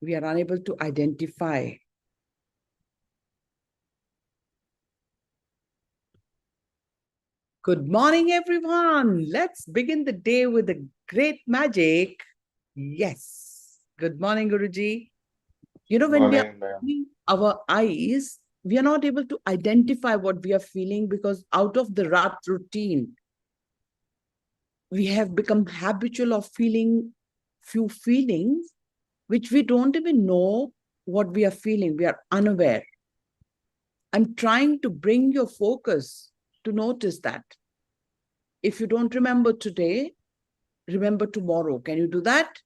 We are unable to identify. Good morning, everyone. Let's begin the day with a great magic. Yes. Good morning, Guruji. You know, when we are opening our eyes, we are not able to identify what we are feeling because out of the rut routine, we have become habitual of feeling few feelings which we don't even know what we are feeling. We are unaware. I'm trying to bring your focus to notice that. If you don't remember today, remember tomorrow. Can you do that?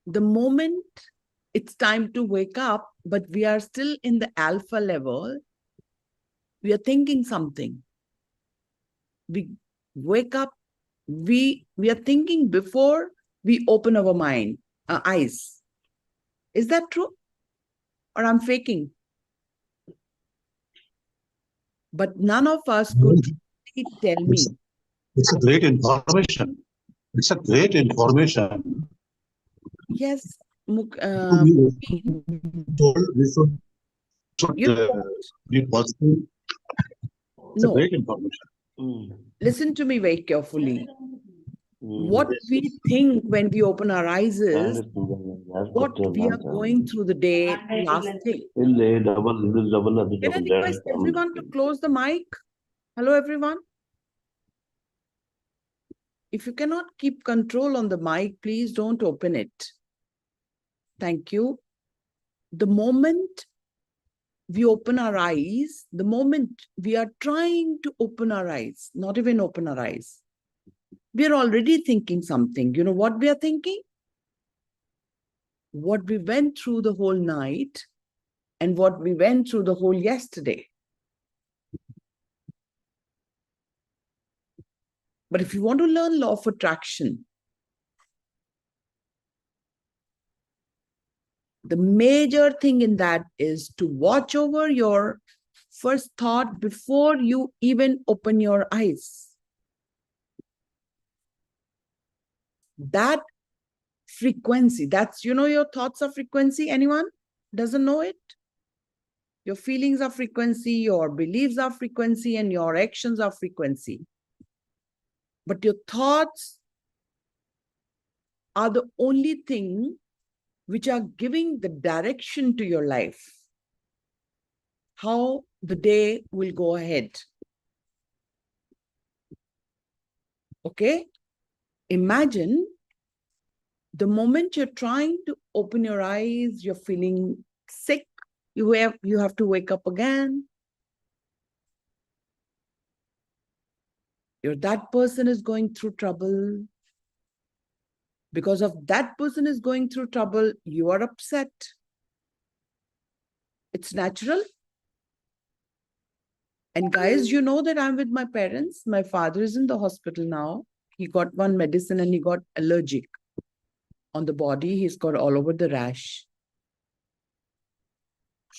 The moment it's time to wake up, but we are still in the alpha level, we are thinking something. We wake up, we are thinking before we open our mind, eyes. Is that true? Or I'm faking? But none of us could tell me. It's a great information. It's a great information. Yes, We told we should be positive. It's a no. great information. Listen to me very carefully. What we think when we open our eyes is what we are going through the day, last thing. Can I request everyone to close the mic? Hello, everyone. If you cannot keep control on the mic, please don't open it. Thank you. The moment we open our eyes, the moment we are trying to open our eyes, not even open our eyes, we are already thinking something. You know what we are thinking? What we went through the whole night and what we went through the whole yesterday. But if you want to learn law of attraction, the major thing in that is to watch over your first thought before you even open your eyes. That frequency, that's, you know, your thoughts are frequency. Anyone doesn't know it? Your feelings are frequency, your beliefs are frequency, and your actions are frequency. But your thoughts are the only thing which are giving the direction to your life, how the day will go ahead. Okay? Imagine the moment you're trying to open your eyes, you're feeling sick, you have to wake up again. That person is going through trouble. Because of that person is going through trouble, you are upset. It's natural. And guys, you know that I'm with my parents. My father is in the hospital now. He got one medicine and he got allergic on the body. He's got all over the rash.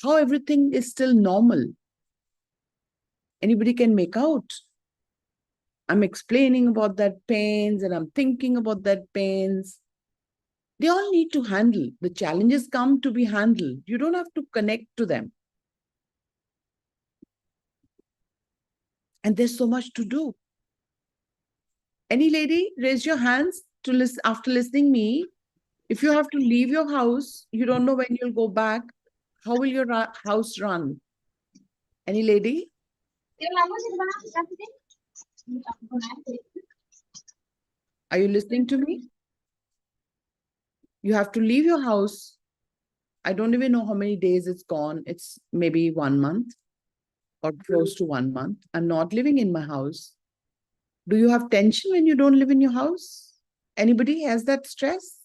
How everything is still normal? Anybody can make out. I'm explaining about that pains and I'm thinking about that pains. They all need to handle. The challenges come to be handled. You don't have to connect to them. And there's so much to do. Any lady, raise your hands to listen after listening me. If you have to leave your house, you don't know when you'll go back, how will your house run? Any lady? Are you listening to me? You have to leave your house. I don't even know how many days it's gone. It's maybe 1 month or close to 1 month. I'm not living in my house. Do you have tension when you don't live in your house? Anybody has that stress?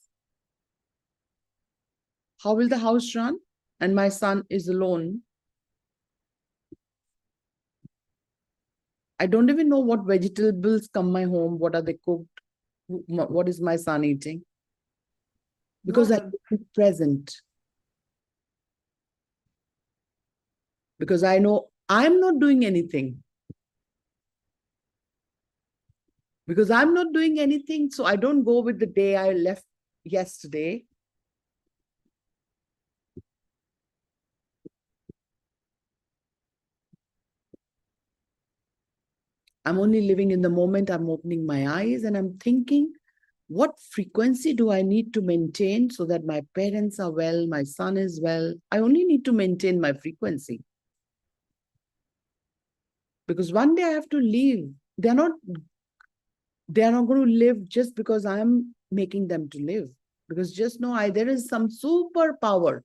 How will the house run? And my son is alone. I don't even know what vegetables come my home. What are they cooked? What is my son eating? Because I'm present. Because I know I'm not doing anything. Because I'm not doing anything, so I don't go with the day I left yesterday. I'm only living in the moment. I'm opening my eyes and I'm thinking, what frequency do I need to maintain so that my parents are well, my son is well? I only need to maintain my frequency. Because one day I have to leave. They're not going to live just because I'm making them to live. Because just know there is some superpower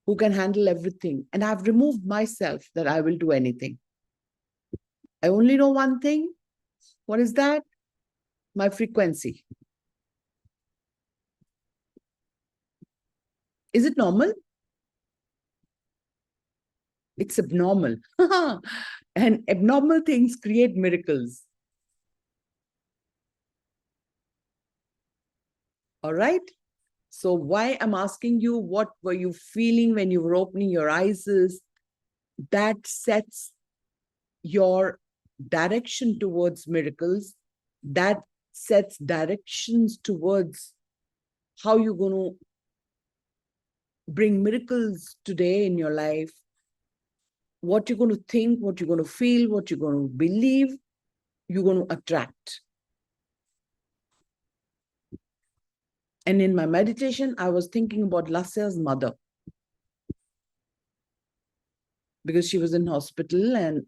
who can handle everything. And I've removed myself that I will do anything. I only know one thing. What is that? My frequency. Is it normal? It's abnormal. And abnormal things create miracles. All right? So why I'm asking you, what were you feeling when you were opening your eyes, is that sets your direction towards miracles. That sets directions towards how you're going to bring miracles today in your life. What you're going to think, what you're going to feel, what you're going to believe, you're going to attract. And in my meditation, I was thinking about Lasya's mother, because she was in hospital, and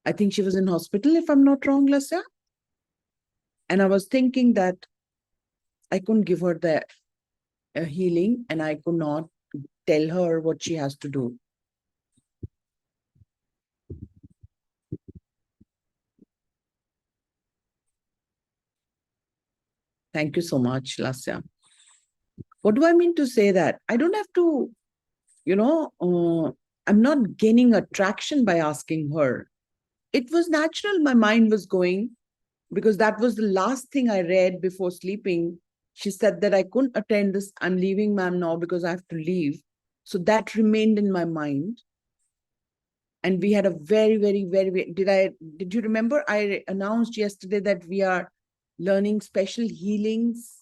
I think she was in hospital, if I'm not wrong, Lasya. And I was thinking that I couldn't give her the healing, and I could not tell her what she has to do. Thank you so much, Lasya. What do I mean to say that? I don't have to, I'm not gaining attraction by asking her. It was natural. My mind was going, because that was the last thing I read before sleeping. She said that I couldn't attend this. I'm leaving, ma'am, now because I have to leave. So that remained in my mind. And we had a very, very, very, did you remember? I announced yesterday that we are learning special healings.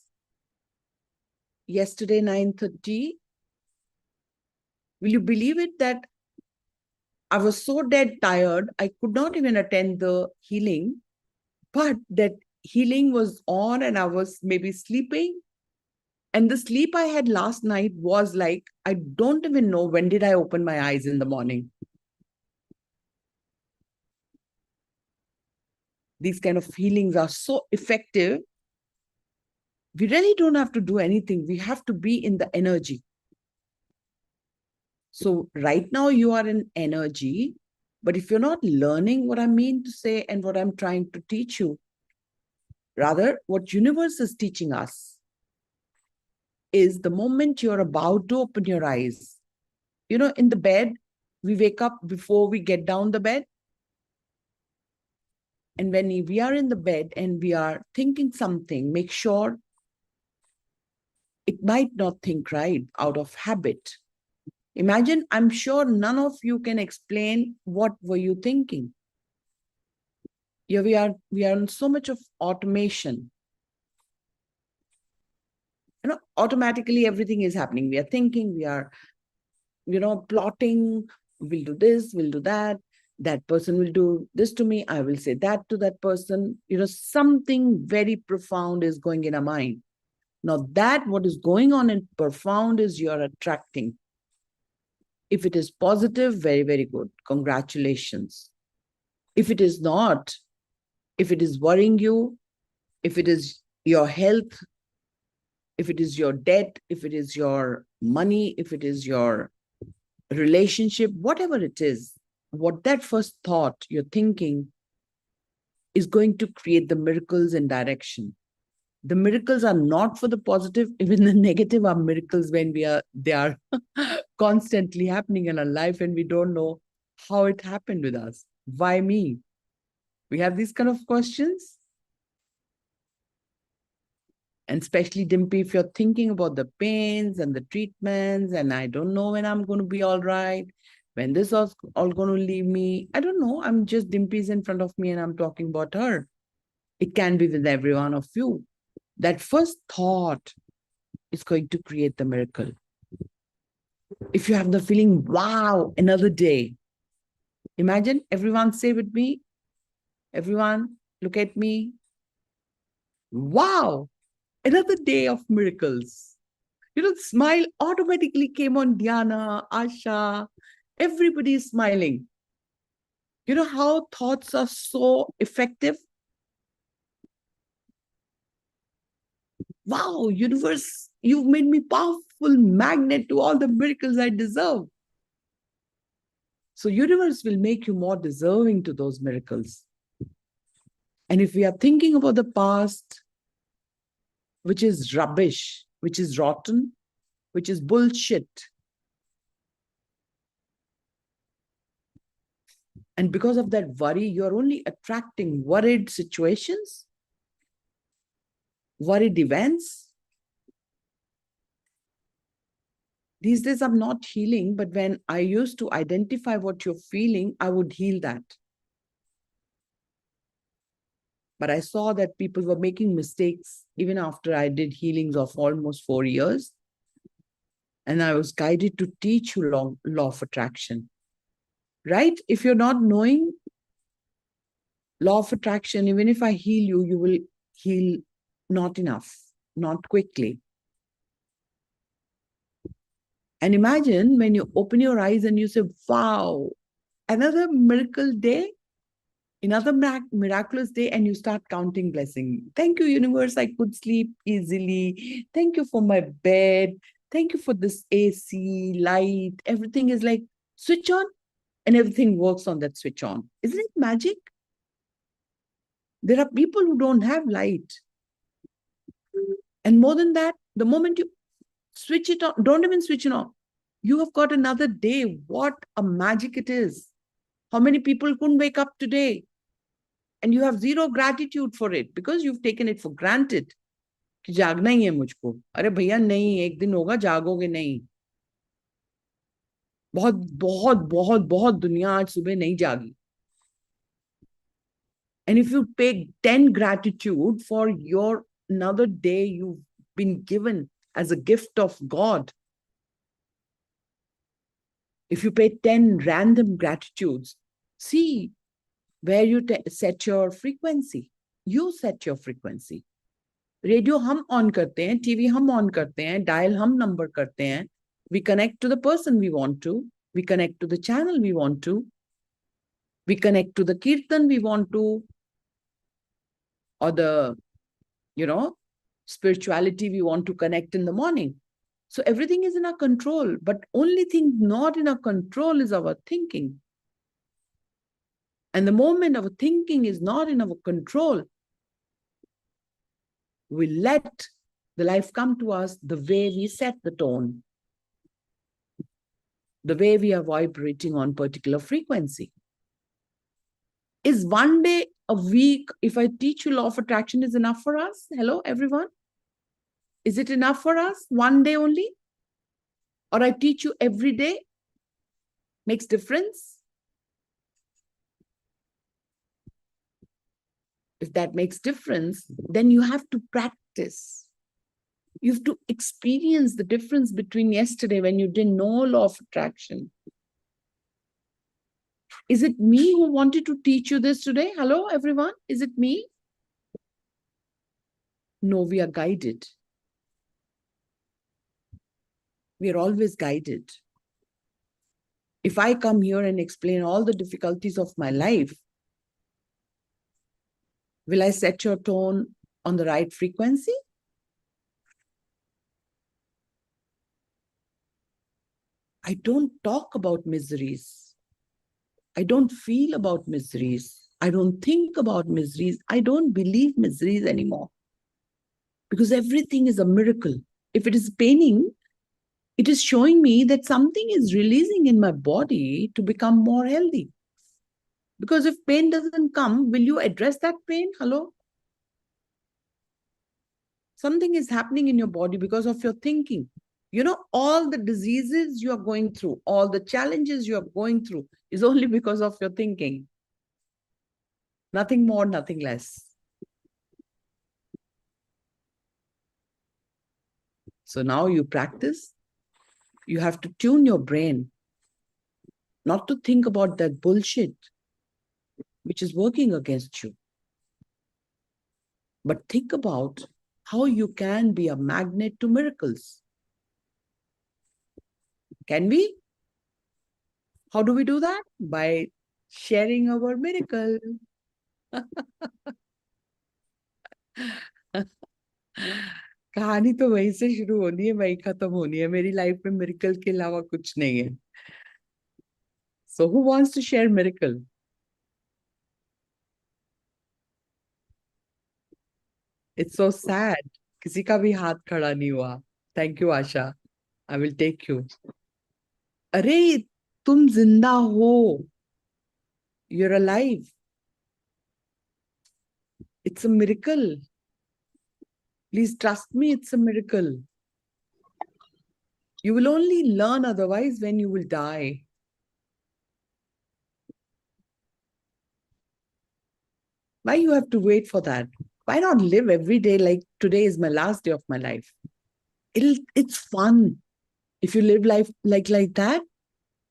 Yesterday, 9:30. Will you believe it that I was so dead tired, I could not even attend the healing, but that healing was on and I was maybe sleeping. And the sleep I had last night was like, I don't even know when did I open my eyes in the morning. These kind of healings are so effective. We really don't have to do anything. We have to be in the energy. So right now you are in energy, but if you're not learning what I mean to say and what I'm trying to teach you, rather what universe is teaching us is the moment you're about to open your eyes, in the bed, we wake up before we get down the bed. And when we are in the bed and we are thinking something, make sure it might not think right out of habit. Imagine, I'm sure none of you can explain what were you thinking. Yeah, we are in so much of automation. Automatically everything is happening. We are thinking, we are, plotting, we'll do this, we'll do that. That person will do this to me. I will say that to that person. Something very profound is going in our mind. Now that what is going on in profound is you're attracting. If it is positive, very, very good. Congratulations. If it is not, if it is worrying you, if it is your health, if it is your debt, if it is your money, if it is your relationship, whatever it is, what that first thought you're thinking is going to create the miracles in direction. The miracles are not for the positive, even the negative are miracles when they are constantly happening in our life and we don't know how it happened with us. Why me? We have these kind of questions. And especially, Dimpy, if you're thinking about the pains and the treatments, and I don't know when I'm going to be all right, when this is all going to leave me, I don't know. I'm just Dimpy's in front of me and I'm talking about her. It can be with every one of you. That first thought is going to create the miracle. If you have the feeling, wow, another day, Imagine, everyone say with me, everyone look at me. Wow, another day of miracles. The smile automatically came on Diana, Asha. Everybody is smiling. You know how thoughts are so effective? Wow, universe, you've made me powerful magnet to all the miracles I deserve. So universe will make you more deserving to those miracles. And if we are thinking about the past, which is rubbish, which is rotten, which is bullshit, and because of that worry, you're only attracting worried situations, worried events. These days, I'm not healing, but when I used to identify what you're feeling, I would heal that. But I saw that people were making mistakes even after I did healings of almost 4 years. And I was guided to teach you law of attraction. Right? If you're not knowing law of attraction, even if I heal you, you will heal not enough, not quickly. And imagine when you open your eyes and you say, wow, another miracle day, another miraculous day, and you start counting blessing. Thank you, universe. I could sleep easily. Thank you for my bed. Thank you for this AC, light. Everything is like switch on and everything works on that switch on. Isn't it magic? There are people who don't have light. And more than that, the moment you switch it on, don't even switch it on. You have got another day. What a magic it is. How many people couldn't wake up today? And you have zero gratitude for it because you've taken it for granted. कि जागना ही है मुझको. अरे भैया नहीं, एक दिन होगा, जागोगे नहीं. बहुत बहुत बहुत बहुत दुनिया आज सुबह नहीं जागी. And if you pay 10 gratitude for your another day you've been given as a gift of God, if you pay 10 random gratitudes, see where you set your frequency. You set your frequency. Radio हम on करते हैं, TV हम on करते हैं, dial हम number करते हैं. We connect to the person we want to. We connect to the channel we want to. We connect to the kirtan we want to. Or the, spirituality we want to connect in the morning. So everything is in our control, but only thing not in our control is our thinking. And the moment our thinking is not in our control, we let the life come to us the way we set the tone, the way we are vibrating on particular frequency. Is one day a week, if I teach you law of attraction, is enough for us? Hello, everyone? Is it enough for us? One day only? Or I teach you every day? Makes difference? If that makes difference, then you have to practice. You have to experience the difference between yesterday when you didn't know law of attraction. Is it me who wanted to teach you this today? Hello, everyone? Is it me? No, we are guided. We are always guided. If I come here and explain all the difficulties of my life, will I set your tone on the right frequency? I don't talk about miseries. I don't feel about miseries. I don't think about miseries. I don't believe miseries anymore. Because everything is a miracle. If it is paining, it is showing me that something is releasing in my body to become more healthy. Because if pain doesn't come, will you address that pain? Hello? Something is happening in your body because of your thinking. All the diseases you are going through, all the challenges you are going through is only because of your thinking. Nothing more, nothing less. So now you practice. You have to tune your brain. not to think about that bullshit which is working against you, but think about how you can be a magnet to miracles. Can we? How do we do that? By sharing our miracle. कहानी तो वहीं से शुरू होनी है, वहीं खत्म होनी है. मेरी लाइफ में मिरेकल के अलावा कुछ नहीं है. So who wants to share miracle? It's so sad. किसी का भी हाथ खड़ा नहीं हुआ. Thank you, Asha. I will take you. अरे तुम जिंदा हो. You're alive. It's a miracle. Please trust me, it's a miracle. You will only learn otherwise when you will die. Why you have to wait for that? Why not live every day like today is my last day of my life? It's fun. If you live life like that,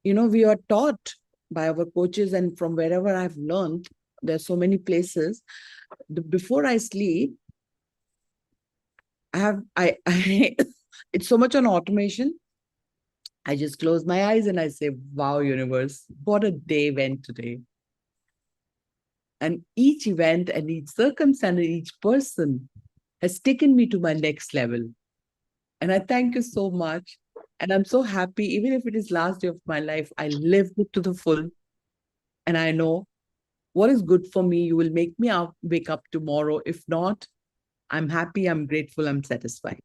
you know, we are taught by our coaches and from wherever I've learned, there's so many places. Before I sleep, I it's so much on automation. I just close my eyes and I say, wow, universe, what a day went today. And each event and each circumstance and each person has taken me to my next level. And I thank you so much. And I'm so happy, even if it is last day of my life, I lived it to the full. And I know what is good for me. You will make me wake up tomorrow. If not, I'm happy, I'm grateful, I'm satisfied.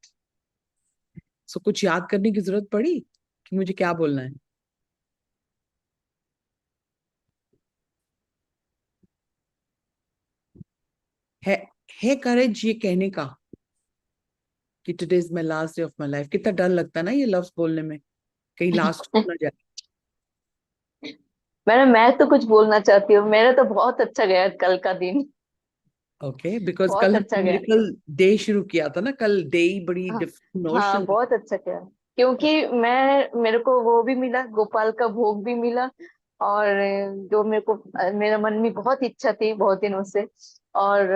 So कुछ याद करने की जरूरत पड़ी कि मुझे क्या बोलना है? है करेज ये कहने का कि today is my last day of my life. कितना डर लगता है ना ये लफ्ज बोलने में, कहीं लास्ट हो ना जाए. मैं तो कुछ बोलना चाहती हूँ. मेरा तो बहुत अच्छा गया कल का दिन. ओके, बिकॉज बहुत कल अच्छा हमने गया. कल डे शुरू किया था ना. कल डे ही बड़ी हाँ, डिफरेंट हाँ, नोशन. बहुत अच्छा गया. क्योंकि मेरे को वो भी मिला, गोपाल का भोग भी मिला. और जो मेरे को, मेरा मन में बहुत इच्छा थी बहुत दिनों से. और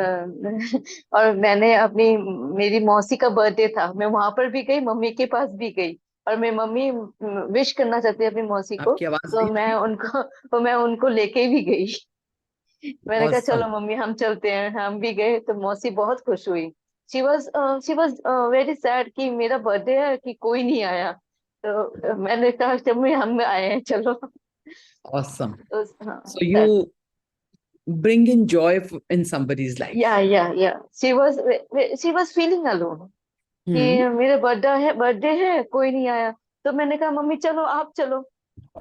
और मैंने मेरी मौसी का बर्थडे था, मैं वहां पर भी गई, मम्मी के पास भी गई. और मैं मम्मी विश करना चाहती है अपनी मौसी को. आपकी आवाज तो नहीं आ रही. मैं उनको लेके भी गई. मैंने कहा ऑसम. चलो मम्मी हम चलते हैं. हम भी गए तो मौसी बहुत खुश हुई. शी वॉज वेरी सैड कि मेरा बर्थडे है कि कोई नहीं आया. तो मैंने कहा मम्मी हम आए हैं चलो. ऑसम. तो हाँ, so you bring in joy in somebody's life. या शी वॉज फीलिंग अलोन कि हम्म. मेरा बर्थडे है कोई नहीं आया. तो मैंने कहा मम्मी चलो आप चलो.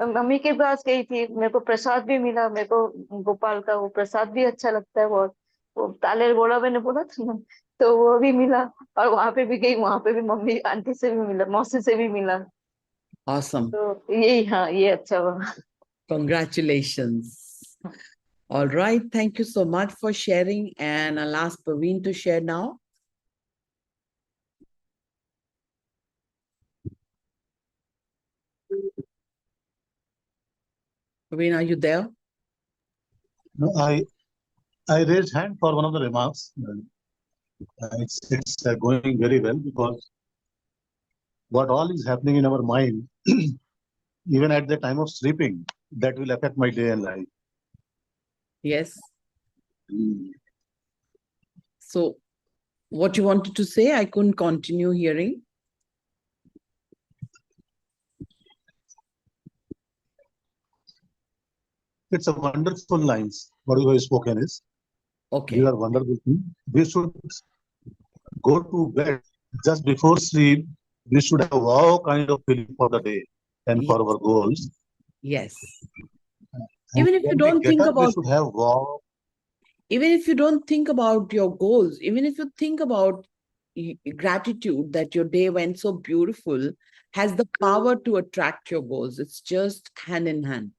मम्मी के पास गई थी, मेरे को प्रसाद भी मिला. मेरे को गोपाल का वो प्रसाद भी अच्छा लगता है बहुत. वो ताले बोला, मैंने बोला था ना. तो वो भी मिला. और वहां पे भी गई, वहां पे भी मम्मी आंटी से भी मिला, मौसी से भी मिला. Awesome. तो यही, हाँ, ये अच्छा हुआ. Congratulations. All right. Thank you so much for sharing. And I'll ask Praveen to share now. Praveen, are you there? No, I raised hand for one of the remarks. It's going very well because what all is happening in our mind, even at the time of sleeping, that will affect my day and life. Yes. So what you wanted to say, I couldn't continue hearing. It's a wonderful lines. What you have spoken is, Okay. these are wonderful things. We should go to bed just before sleep. We should have wow kind of feeling for the day and for our goals. Yes. And Even if you when we don't get think up, we about, should have wow. even if you don't think about your goals, even if you think about gratitude that your day went so beautiful, has the power to attract your goals. It's just hand in hand.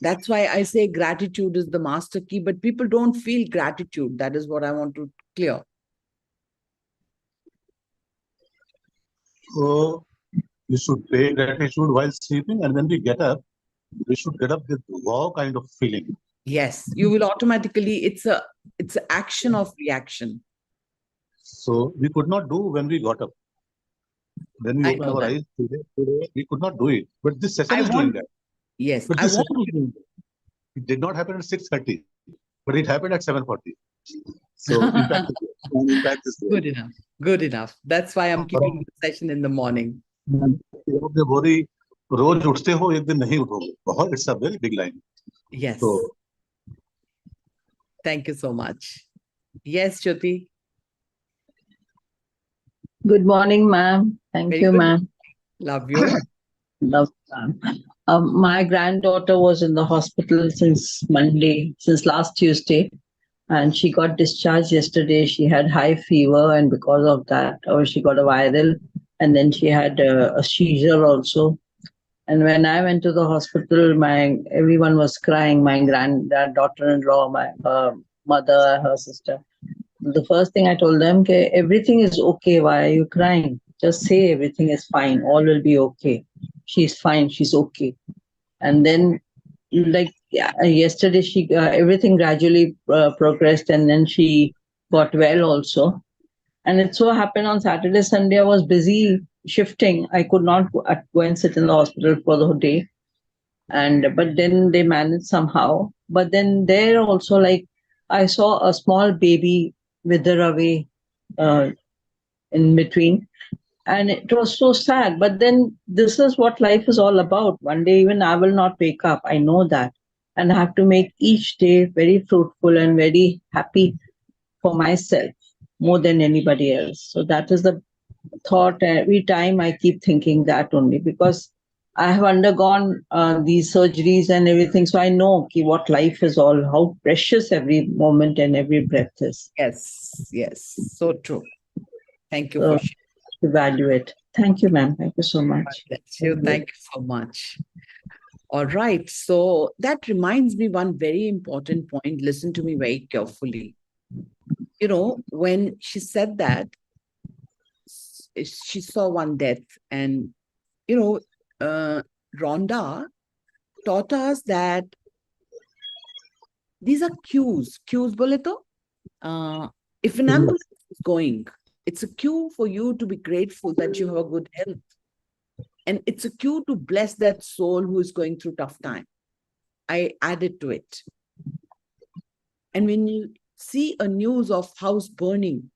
That's why I say gratitude is the master key, but people don't feel gratitude. That is what I want to clear. So we should pay gratitude while sleeping, and when we get up, we should get up with wow kind of feeling. Yes, you will automatically, it's an action of reaction. So we could not do when we got up. When we I opened know our that. eyes today, we could not do it. But this session I is doing want, that. yes, But I this want session is doing that. It did not happen at 6:30, but it happened at 7:40. So impact is there. good enough. Good enough. That's why I'm keeping the session in the morning. बोरी रोज उठते हो एक दिन नहीं उठोगे बहुत it's a very big line Yes. तो Thank you so much. Yes, Jyoti. Good morning, ma'am. Thank Very you, good. ma'am. Love you. Love, ma'am. My granddaughter was in the hospital since Monday, since last Tuesday, and she got discharged yesterday. She had high fever, and because of that, she got a viral, and then she had a seizure also. And when I went to the hospital, everyone was crying. My daughter-in-law, my mother, her sister. The first thing I told them, okay, everything is okay. Why are you crying? Just say everything is fine. All will be okay. She's fine. She's okay. And then, yesterday, she everything gradually progressed, and then she got well also. And it so happened on Saturday, Sunday, I was busy shifting. I could not go and sit in the hospital for the whole day. But then they managed somehow. But then there also, like, I saw a small baby wither away in between, and it was so sad. But then this is what life is all about. One day even I will not wake up, I know that, and I have to make each day very fruitful and very happy for myself more than anybody else. So that is the thought. Every time I keep thinking that only, because I have undergone these surgeries and everything, so I know what life is all, how precious every moment and every breath is. Yes, yes. So true. Thank you So for sharing. evaluate. Thank you, ma'am. Thank you so much. Thank you so much. All right. So that reminds me one very important point. Listen to me very carefully. You know, when she said that, she saw one death, and, you know, Rhonda taught us that these are cues. Cues, bole to? If an ambulance is going, it's a cue for you to be grateful that you have a good health. And it's a cue to bless that soul who is going through tough time. I added to it. And when you see a news of house burning,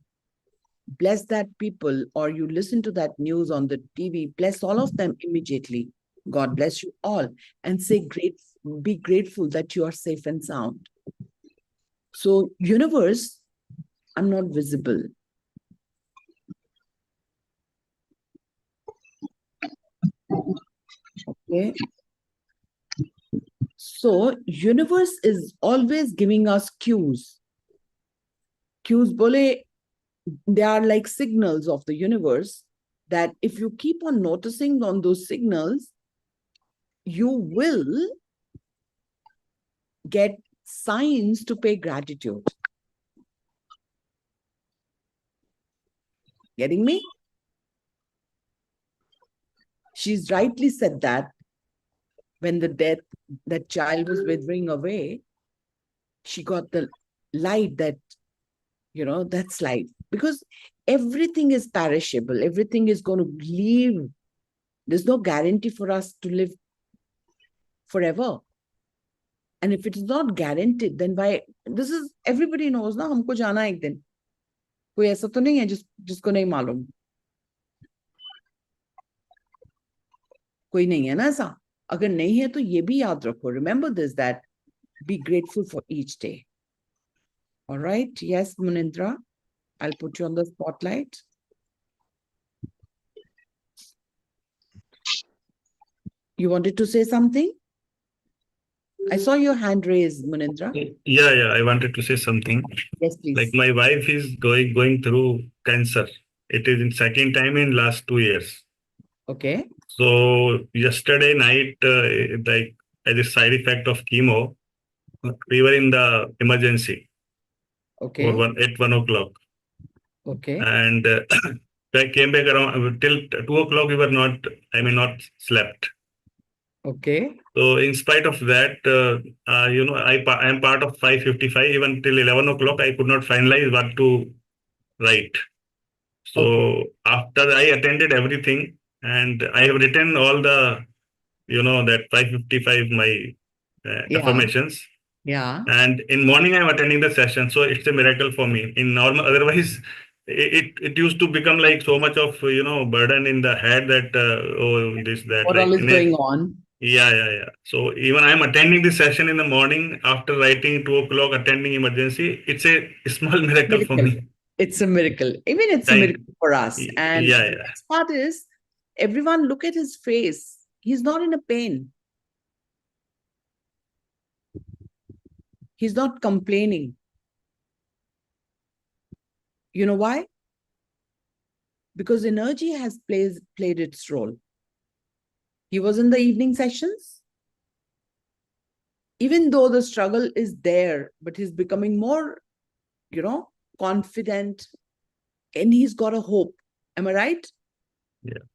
bless that people, or you listen to that news on the TV, bless all of them immediately. God bless you all. And say, be grateful that you are safe and sound. So, universe, I'm not visible. Okay. So, universe is always giving us cues. Cues, bole, they are like signals of the universe that if you keep on noticing on those signals, you will get signs to pay gratitude. Getting me? She's rightly said that when that child was withering away, she got the light that, that's life. Because everything is perishable. Everything is going to leave. There's no guarantee for us to live forever. And if it is not guaranteed, then this is, everybody knows na, humko jana ek din. कोई ऐसा तो नहीं है जिसको नहीं मालूम. कोई नहीं है ना ऐसा. अगर नहीं है तो ये भी याद रखो. Remember this, that be grateful for each day. All right. Yes, Munindra, I'll put you on the spotlight. You wanted to say something? I saw your hand raised, Munindra. Yeah, I wanted to say something. Yes, please. Like my wife is going through cancer. It is in second time in last 2 years. Okay. So yesterday night, like as a side effect of chemo, we were in the emergency. Okay. At 1 o'clock. Okay. And I came back around till 2 o'clock. We were not slept. Okay. So in spite of that, I am part of 555. Even till 11 o'clock, I could not finalize what to write. So Okay. after I attended everything, and I have written all the, that 555, my Yeah. affirmations. Yeah. And in morning, I'm attending the session. So it's a miracle for me. In normal, otherwise, it used to become like so much of, burden in the head that, oh, this, that, What like, all is going on? yeah, yeah, yeah. So even I'm attending this session in the morning after writing 2 o'clock, attending emergency. It's a small miracle for Miracle. me. It's a miracle. Even it's a Thank. miracle for us. And Yeah, the yeah, next part is everyone look at his face. He's not in a pain. He's not complaining. You know why? Because energy has played its role. He was in the evening sessions. Even though the struggle is there, but he's becoming more, confident, and he's got a hope. Am I right? yeah.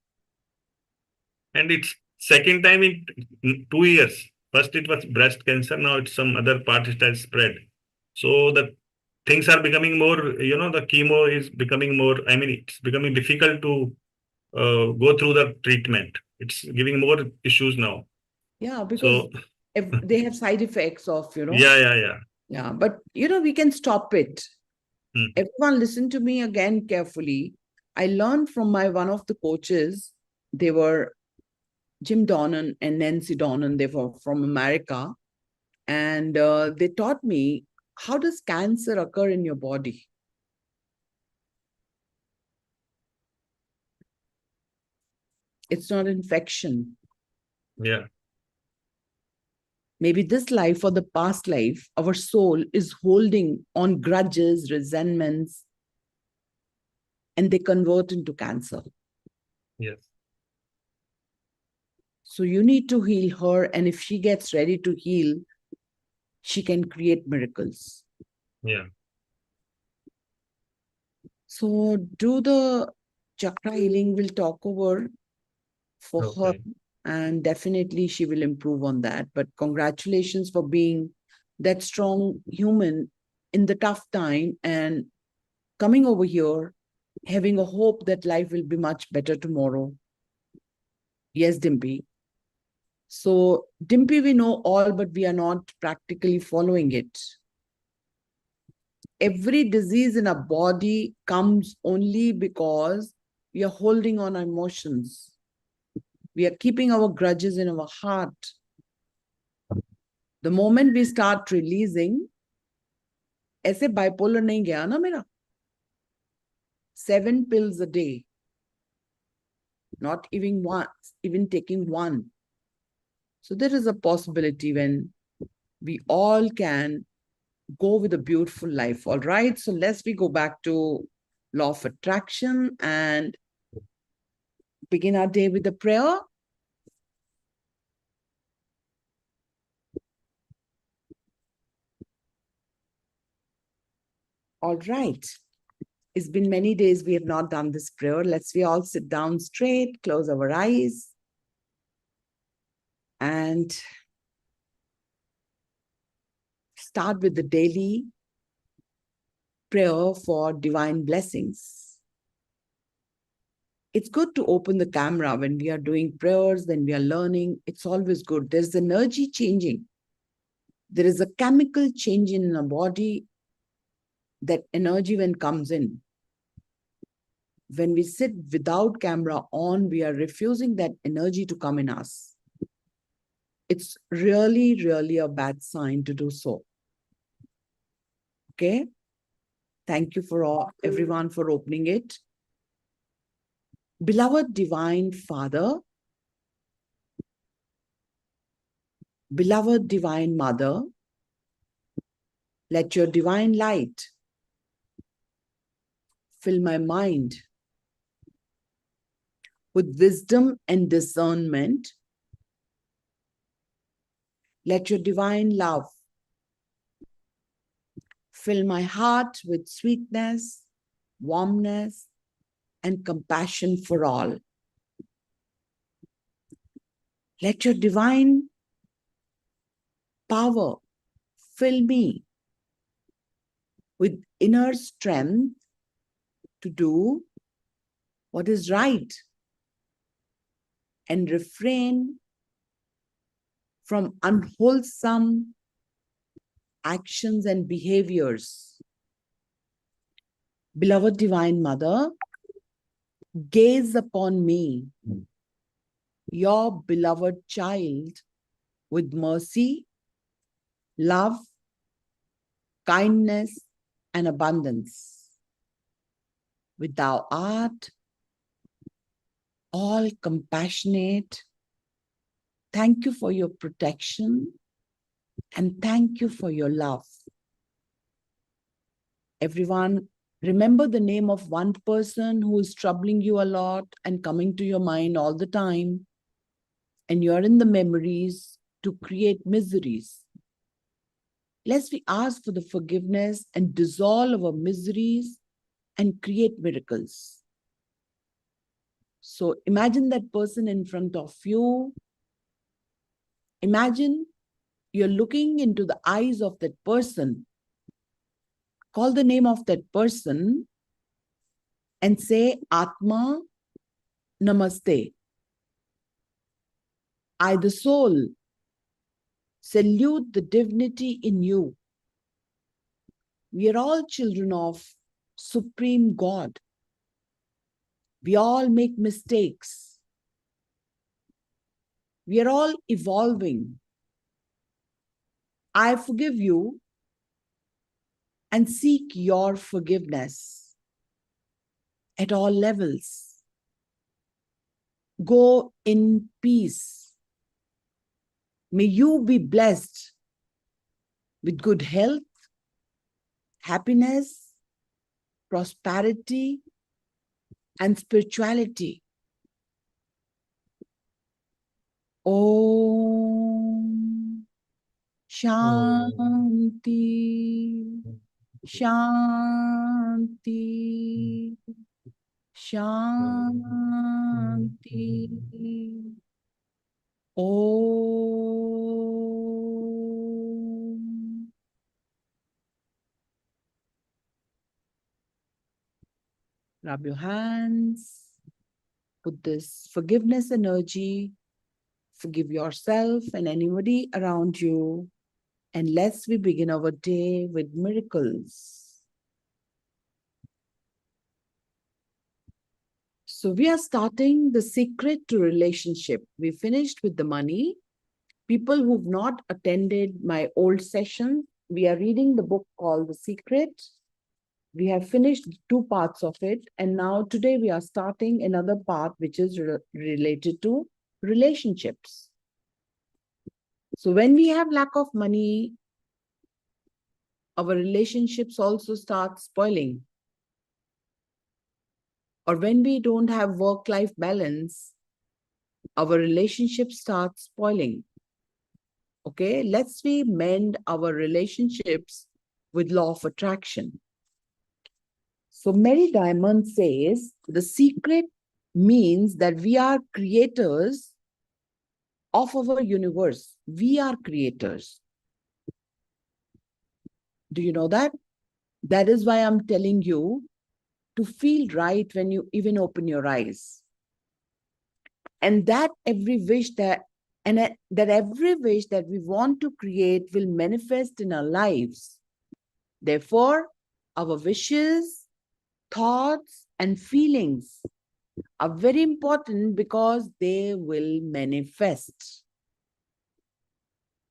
And it's second time in 2 years. First it was breast cancer. Now it's some other part it has spread. So the things are becoming more. The chemo is becoming more. I mean, it's becoming difficult to go through the treatment. It's giving more issues now. Yeah, because So if they have side effects of, yeah, yeah, yeah. Yeah, but we can stop it. Hmm. Everyone listen to me again carefully. I learned from one of the coaches. They were Jim Donnan and Nancy Donnan. They were from America. And they taught me, how does cancer occur in your body? It's not infection. Yeah. Maybe this life or the past life, our soul is holding on grudges, resentments, and they convert into cancer. Yes. So you need to heal her. And if she gets ready to heal, she can create miracles. Yeah. So do the chakra healing. We'll talk over for her. Okay. And definitely she will improve on that. But congratulations for being that strong human in the tough time and coming over here, having a hope that life will be much better tomorrow. Yes, Dimpy. So, Dimpy, we know all, but we are not practically following it. Every disease in our body comes only because we are holding on our emotions. We are keeping our grudges in our heart. The moment we start releasing, ऐसे bipolar नहीं गया ना मेरा. 7 pills a day. Not even taking one. So there is a possibility when we all can go with a beautiful life. All right. So we go back to law of attraction and begin our day with a prayer. All right. It's been many days we have not done this prayer. We all sit down straight, close our eyes, and start with the daily prayer for divine blessings. It's good to open the camera when we are doing prayers, when we are learning. It's always good. There's energy changing. There is a chemical change in our body. That energy when comes in. When we sit without camera on, we are refusing that energy to come in us. It's really, really a bad sign to do so. Okay? Thank you for everyone for opening it. Beloved Divine Father, beloved Divine Mother, let your divine light fill my mind with wisdom and discernment. Let your divine love fill my heart with sweetness, warmness, and compassion for all. Let your divine power fill me with inner strength to do what is right and refrain from unwholesome actions and behaviors. Beloved Divine Mother, gaze upon me, your beloved child, with mercy, love, kindness, and abundance. With thou art all compassionate. Thank you for your protection and thank you for your love. Everyone, remember the name of one person who is troubling you a lot and coming to your mind all the time, and you're in the memories to create miseries. Lest we ask for the forgiveness and dissolve our miseries and create miracles. So imagine that person in front of you. Imagine you're looking into the eyes of that person. Call the name of that person and say, Atma Namaste. I, the soul, salute the divinity in you. We are all children of Supreme God. We all make mistakes. We are all evolving. I forgive you and seek your forgiveness at all levels. Go in peace. May you be blessed with good health, happiness, prosperity, and spirituality. Om Shanti, Shanti, Shanti. Om. Rub your hands. Put this forgiveness energy. Forgive yourself and anybody around you. And let's we begin our day with miracles. So we are starting the secret to relationship. We finished with the money. People who've not attended my old session, we are reading the book called The Secret. We have finished 2 parts of it. And now today we are starting another part which is related to relationships. So when we have lack of money, our relationships also start spoiling. Or when we don't have work-life balance, our relationship starts spoiling. Okay, let's we mend our relationships with law of attraction. So Mary Diamond says, the secret means that we are creators of our universe. We are creators. Do you know that? That is why I'm telling you to feel right when you even open your eyes. And that every wish that every wish that we want to create will manifest in our lives. Therefore, our wishes, thoughts, and feelings are very important because they will manifest.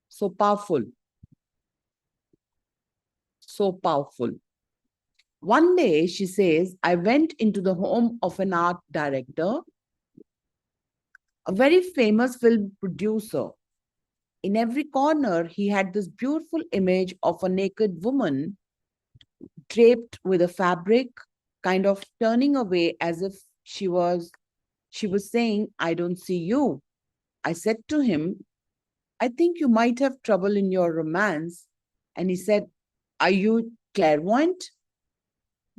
So powerful. So powerful. One day, she says, I went into the home of an art director, a very famous film producer. In every corner, he had this beautiful image of a naked woman draped with a fabric, kind of turning away as if she was saying, I don't see you. I said to him, I think you might have trouble in your romance. And he said, are you clairvoyant?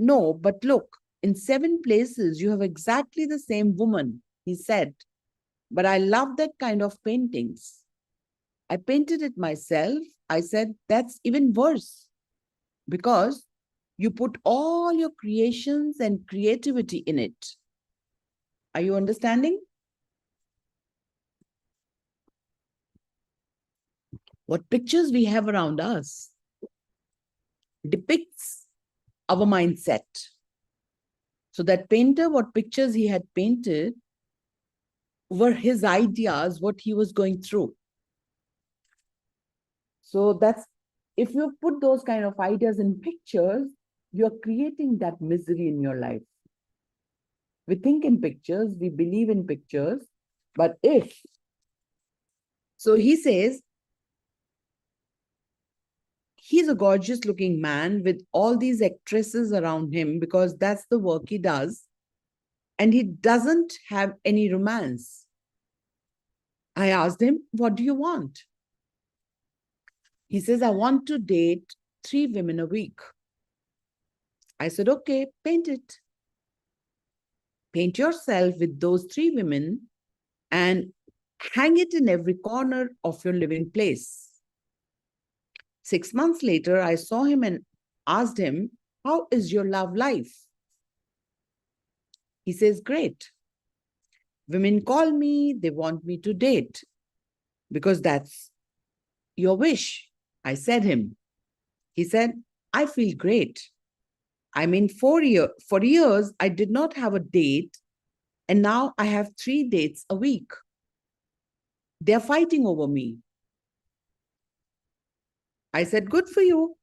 No, but look, in 7 places, you have exactly the same woman, he said. but I love that kind of paintings. I painted it myself. I said, that's even worse because you put all your creations and creativity in it. Are you understanding? What pictures we have around us depicts our mindset. So that painter, what pictures he had painted were his ideas, what he was going through. So that's, if you put those kind of ideas in pictures, you're creating that misery in your life. We think in pictures, we believe in pictures, but so he says, he's a gorgeous looking man with all these actresses around him because that's the work he does. And he doesn't have any romance. I asked him, what do you want? He says, I want to date 3 women a week. I said, okay, paint it. Paint yourself with those 3 women and hang it in every corner of your living place. 6 months later, I saw him and asked him, how is your love life? He says, great. Women call me, they want me to date because that's your wish. I said him. He said, I feel great. I mean, for years, I did not have a date, and now I have 3 dates a week. They're fighting over me. I said, good for you.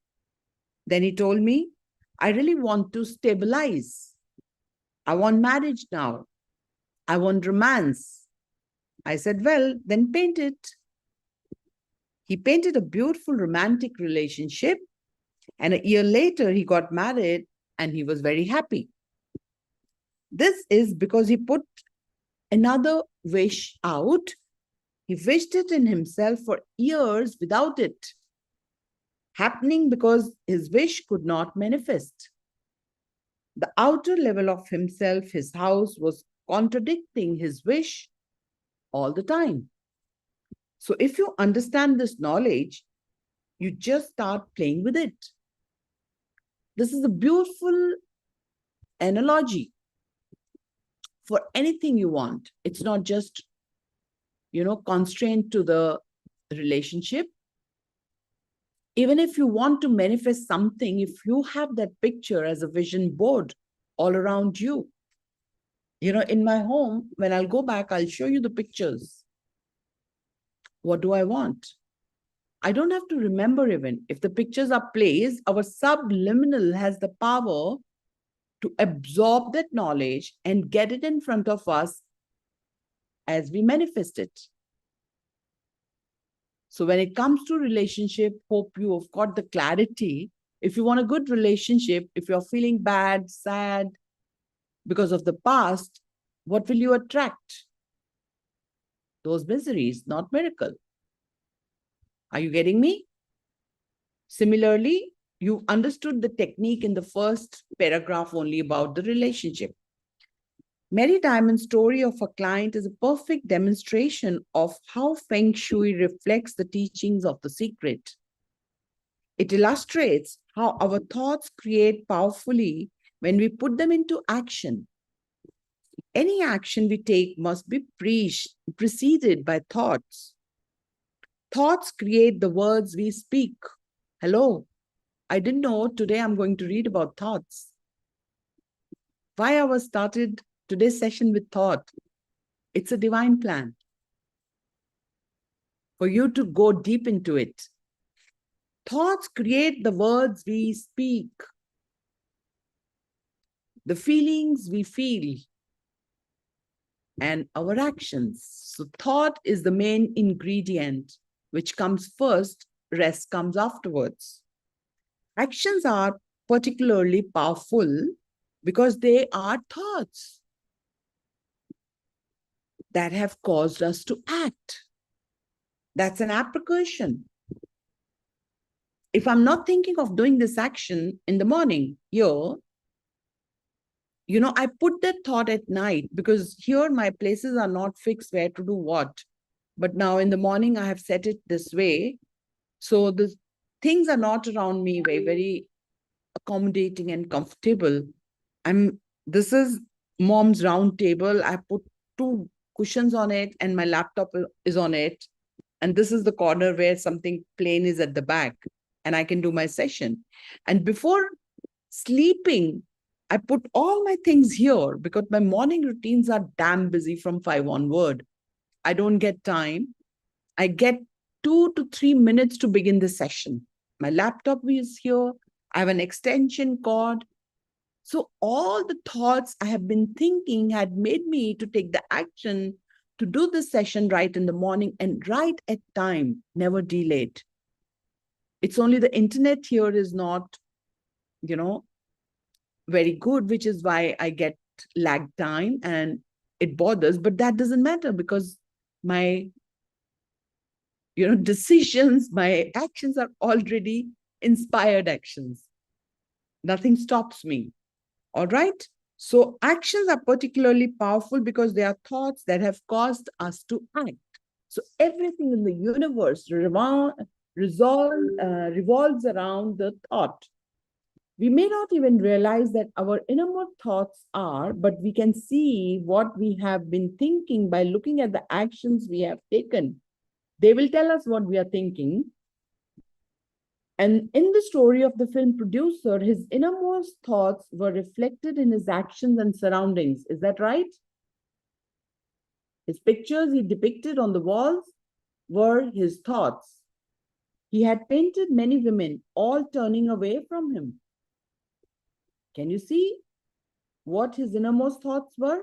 Then he told me, I really want to stabilize. I want marriage now. I want romance. I said, well, then paint it. He painted a beautiful romantic relationship, and a year later, he got married and he was very happy. This is because he put another wish out. He wished it in himself for years without it happening because his wish could not manifest. The outer level of himself, his house, was contradicting his wish all the time. So if you understand this knowledge, you just start playing with it. This is a beautiful analogy for anything you want. It's not just, constrained to the relationship. Even if you want to manifest something, if you have that picture as a vision board all around you, in my home, when I'll go back, I'll show you the pictures. What do I want? I don't have to remember even. If the pictures are placed, our subliminal has the power to absorb that knowledge and get it in front of us as we manifest it. So when it comes to relationship, hope you have got the clarity. If you want a good relationship, if you're feeling bad, sad because of the past, what will you attract? Those miseries, not miracle. Are you getting me? Similarly, you understood the technique in the first paragraph only about the relationship. Mary Diamond's story of a client is a perfect demonstration of how Feng Shui reflects the teachings of the secret. It illustrates how our thoughts create powerfully when we put them into action. Any action we take must be preceded by thoughts. Thoughts create the words we speak. Hello, I didn't know today I'm going to read about thoughts. Why I was started today's session with thought. It's a divine plan for you to go deep into it. Thoughts create the words we speak, the feelings we feel, and our actions. So thought is the main ingredient, which comes first, rest comes afterwards. Actions are particularly powerful because they are thoughts that have caused us to act. That's an application. If I'm not thinking of doing this action in the morning, here, I put that thought at night because here my places are not fixed where to do what. But now in the morning, I have set it this way. So the things are not around me very accommodating and comfortable. This is mom's round table. I put 2 cushions on it and my laptop is on it. And this is the corner where something plain is at the back and I can do my session. And before sleeping, I put all my things here because my morning routines are damn busy from 5 onward. I don't get time. I get 2 to 3 minutes to begin the session. My laptop is here. I have an extension cord. So all the thoughts I have been thinking had made me to take the action to do this session right in the morning and right at time, never delayed. It's only the internet here is not, very good, which is why I get lag time and it bothers, but that doesn't matter because my, decisions, my actions are already inspired actions. Nothing stops me. All right. So actions are particularly powerful because they are thoughts that have caused us to act. So everything in the universe revolves around the thought. We may not even realize that our innermost thoughts are, but we can see what we have been thinking by looking at the actions we have taken. They will tell us what we are thinking. And in the story of the film producer, his innermost thoughts were reflected in his actions and surroundings. Is that right? His pictures he depicted on the walls were his thoughts. He had painted many women, all turning away from him. Can you see what his innermost thoughts were?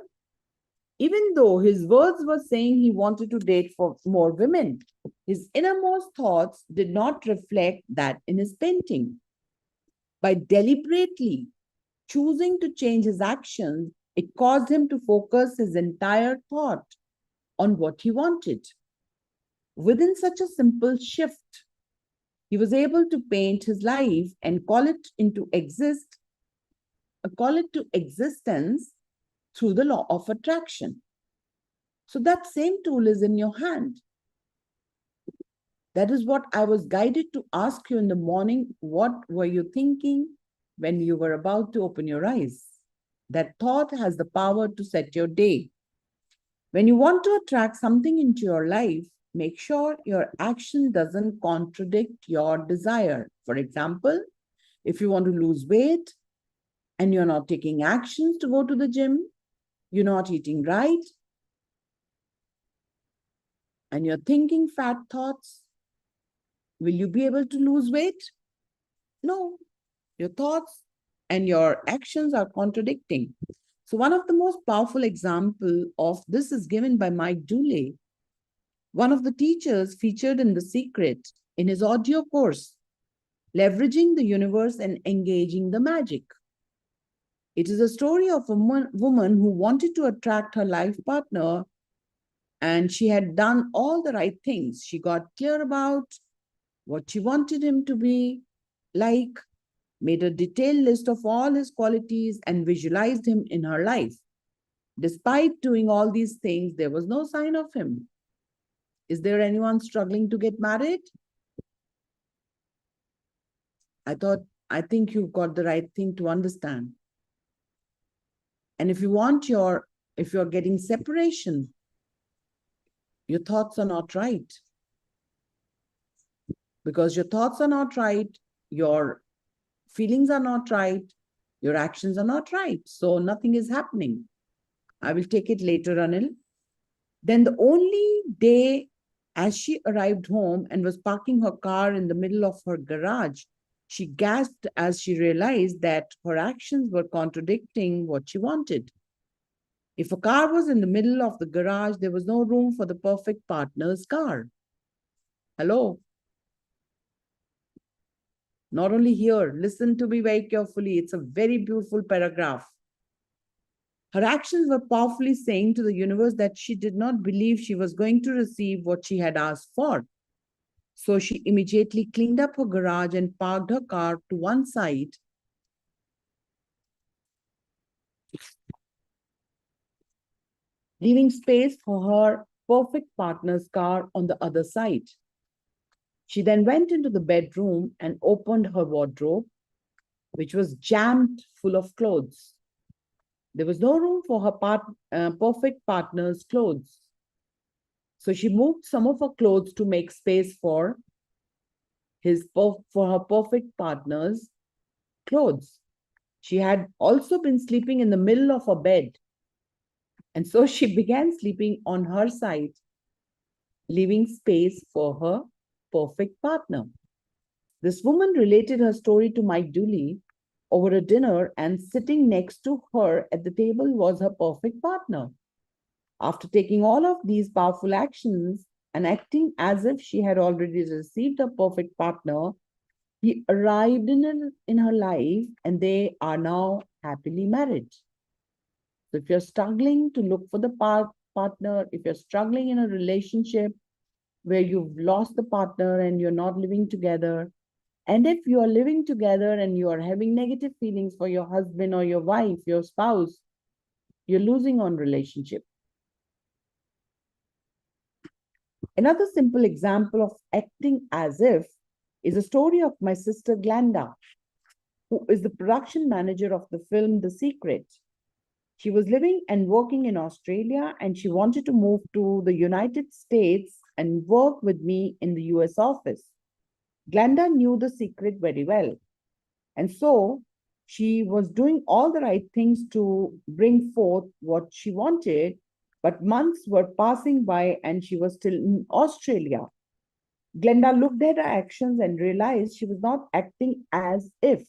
Even though his words were saying he wanted to date for more women, his innermost thoughts did not reflect that in his painting. By deliberately choosing to change his actions, it caused him to focus his entire thought on what he wanted. Within such a simple shift, he was able to paint his life and call it to existence through the law of attraction. So that same tool is in your hand. That is what I was guided to ask you in the morning. What were you thinking when you were about to open your eyes? That thought has the power to set your day. When you want to attract something into your life, make sure your action doesn't contradict your desire. For example, if you want to lose weight and you're not taking actions to go to the gym, you're not eating right, and you're thinking fat thoughts, will you be able to lose weight? No, your thoughts and your actions are contradicting. So one of the most powerful examples of this is given by Mike Dooley, one of the teachers featured in The Secret in his audio course, Leveraging the Universe and Engaging the Magic. It is a story of a woman who wanted to attract her life partner, and she had done all the right things. She got clear about what she wanted him to be like, made a detailed list of all his qualities, and visualized him in her life. Despite doing all these things, there was no sign of him. Is there anyone struggling to get married? I think you got the right thing to understand. And if you're getting separation, your thoughts are not right. Because your thoughts are not right, your feelings are not right, your actions are not right. So nothing is happening. I will take it later, Anil. Then the only day as she arrived home and was parking her car in the middle of her garage, she gasped as she realized that her actions were contradicting what she wanted. If a car was in the middle of the garage, there was no room for the perfect partner's car. Hello? Not only here, listen to me very carefully. It's a very beautiful paragraph. Her actions were powerfully saying to the universe that she did not believe she was going to receive what she had asked for. So she immediately cleaned up her garage and parked her car to one side leaving space for her perfect partner's car on the other side. She then went into the bedroom and opened her wardrobe, which was jammed full of clothes. There was no room for her perfect partner's clothes. So she moved some of her clothes to make space for her perfect partner's clothes. She had also been sleeping in the middle of her bed. And so she began sleeping on her side, leaving space for her perfect partner. This woman related her story to Mike Dooley over a dinner, and sitting next to her at the table was her perfect partner. After taking all of these powerful actions and acting as if she had already received a perfect partner, he arrived in her life, and they are now happily married. So if you're struggling to look for the partner, if you're struggling in a relationship where you've lost the partner and you're not living together, and if you are living together and you are having negative feelings for your husband or your wife, your spouse, you're losing on relationship. Another simple example of acting as if is a story of my sister Glenda, who is the production manager of the film The Secret. She was living and working in Australia, and she wanted to move to the United States and work with me in the US office. Glenda knew The Secret very well. And so she was doing all the right things to bring forth what she wanted, but months were passing by and she was still in Australia. Glenda looked at her actions and realized she was not acting as if.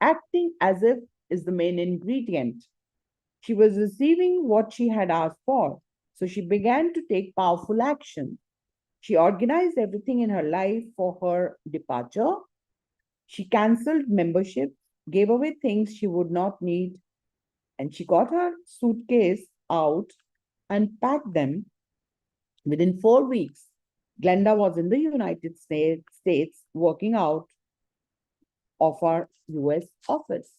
Acting as if is the main ingredient. She was receiving what she had asked for, so she began to take powerful action. She organized everything in her life for her departure. She canceled memberships, gave away things she would not need, and she got her suitcase out and packed them. Within 4 weeks, Glenda was in the United States working out of our US office.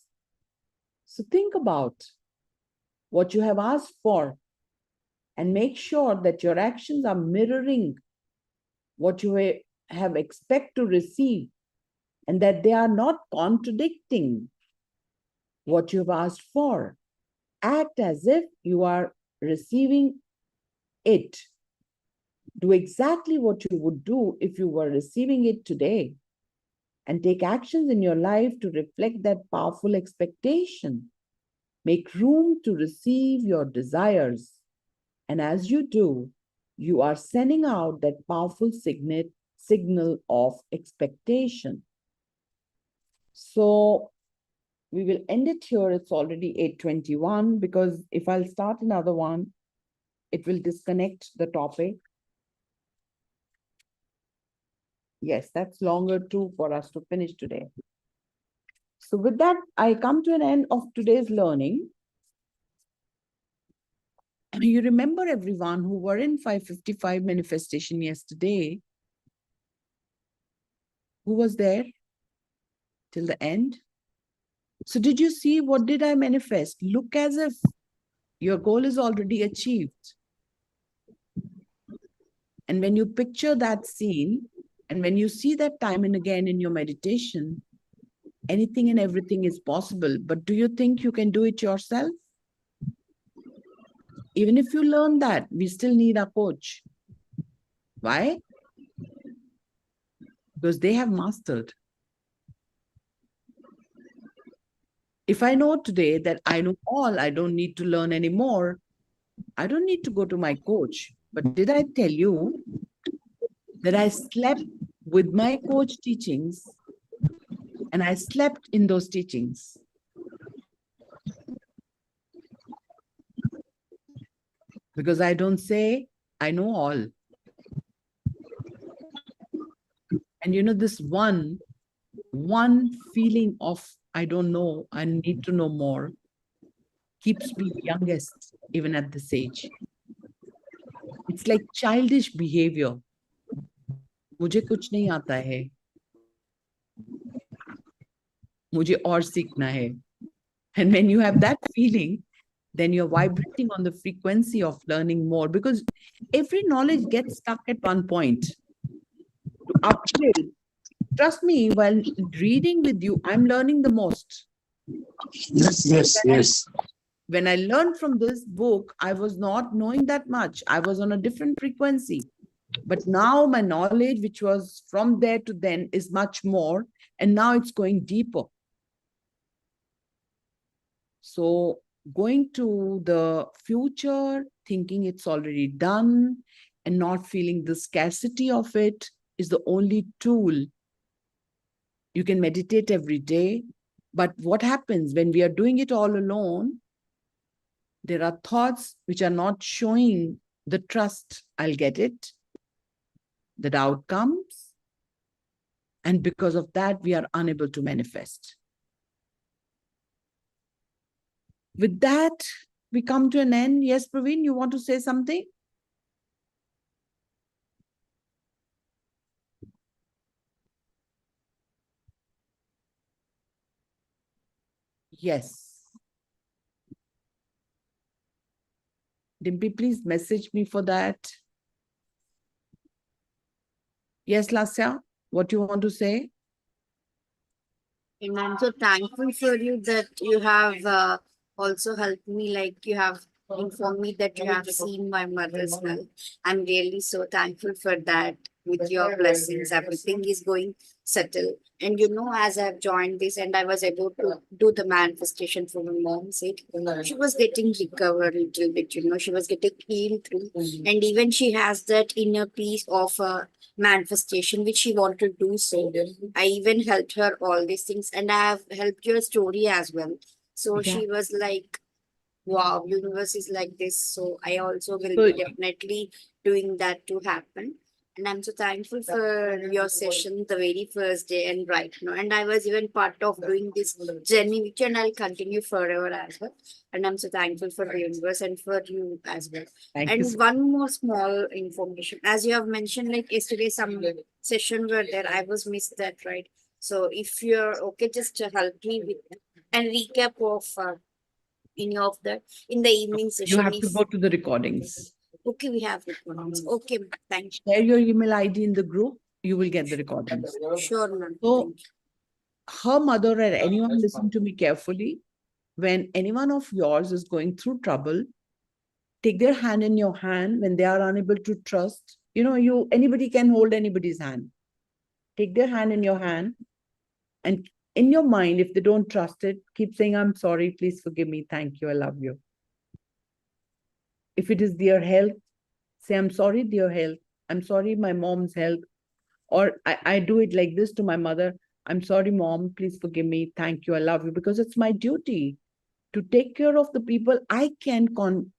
So think about what you have asked for and make sure that your actions are mirroring what you have expect to receive, and that they are not contradicting what you've asked for. Act as if you are receiving it. Do exactly what you would do if you were receiving it today, and take actions in your life to reflect that powerful expectation. Make room to receive your desires. And as you do, you are sending out that powerful signal of expectation. So we will end it here. It's already 8:21, because if I'll start another one, it will disconnect the topic. Yes, that's longer too for us to finish today. So with that, I come to an end of today's learning. You remember everyone who were in 555 manifestation yesterday? Who was there till the end? So did you see what did I manifest? Look as if your goal is already achieved. And when you picture that scene, and when you see that time and again in your meditation, anything and everything is possible. But do you think you can do it yourself? Even if you learn that, we still need a coach. Why? Because they have mastered. If I know today that I know all, I don't need to learn anymore, I don't need to go to my coach. But did I tell you that I slept with my coach teachings, and I slept in those teachings? Because I don't say I know all. And you know, this one feeling of I don't know, I need to know more, keeps me youngest even at this age. It's like childish behavior. मुझे कुछ नहीं आता है, मुझे और सीखना है. And when you have that feeling, then you're vibrating on the frequency of learning more, because every knowledge gets stuck at one point. To upgrade, trust me, while reading with you, I'm learning the most. Yes. When I learned from this book, I was not knowing that much. I was on a different frequency. But now my knowledge, which was from there to then, is much more. And now it's going deeper. So going to the future, thinking it's already done and not feeling the scarcity of it is the only tool. You can meditate every day. But what happens when we are doing it all alone? There are thoughts which are not showing the trust, I'll get it, the outcomes. And because of that, we are unable to manifest. With that, we come to an end. Yes, Praveen, you want to say something? Yes. Dimpy, please message me for that. Yes, Lasya, what you want to say? And I'm so thankful for you that you have also helped me, like you have informed me that you have seen my mother's health. I'm really so thankful for that. With your blessings, everything is going settle. And you know, as I've joined this and I was able to do the manifestation for my mom's sake, she was getting recovered a little bit, you know, she was getting healed through. And even she has that inner peace of manifestation which she wanted to do so. I even helped her all these things and I have helped your story as well. So Yeah. she was like, wow, universe is like this. So I also will So- be definitely doing that to happen. And I'm so thankful for your session the very first day and right now. And I was even part of doing this journey with you and I'll continue forever as well. And I'm so thankful for the universe and for you as well. Thank you. And So one more small information. As you have mentioned, like yesterday, some session were there. I was missed that, right? So if you're okay, just to help me with and recap of any of that in the evening session. you have to go to the recordings. Okay, we have recordings. Okay, thank you. Share your email ID in the group. You will get the recordings. Sure, ma'am. So Thank you. her mother or anyone, listen to me carefully. When anyone of yours is going through trouble, take their hand in your hand when they are unable to trust. You know, anybody can hold anybody's hand. Take their hand in your hand, and in your mind, if they don't trust it, keep saying, I'm sorry, please forgive me, thank you, I love you. If it is their health, say, I'm sorry, dear health. I'm sorry, my mom's health. Or I do it like this to my mother. I'm sorry, mom, please forgive me. Thank you, I love you. Because it's my duty to take care of the people I can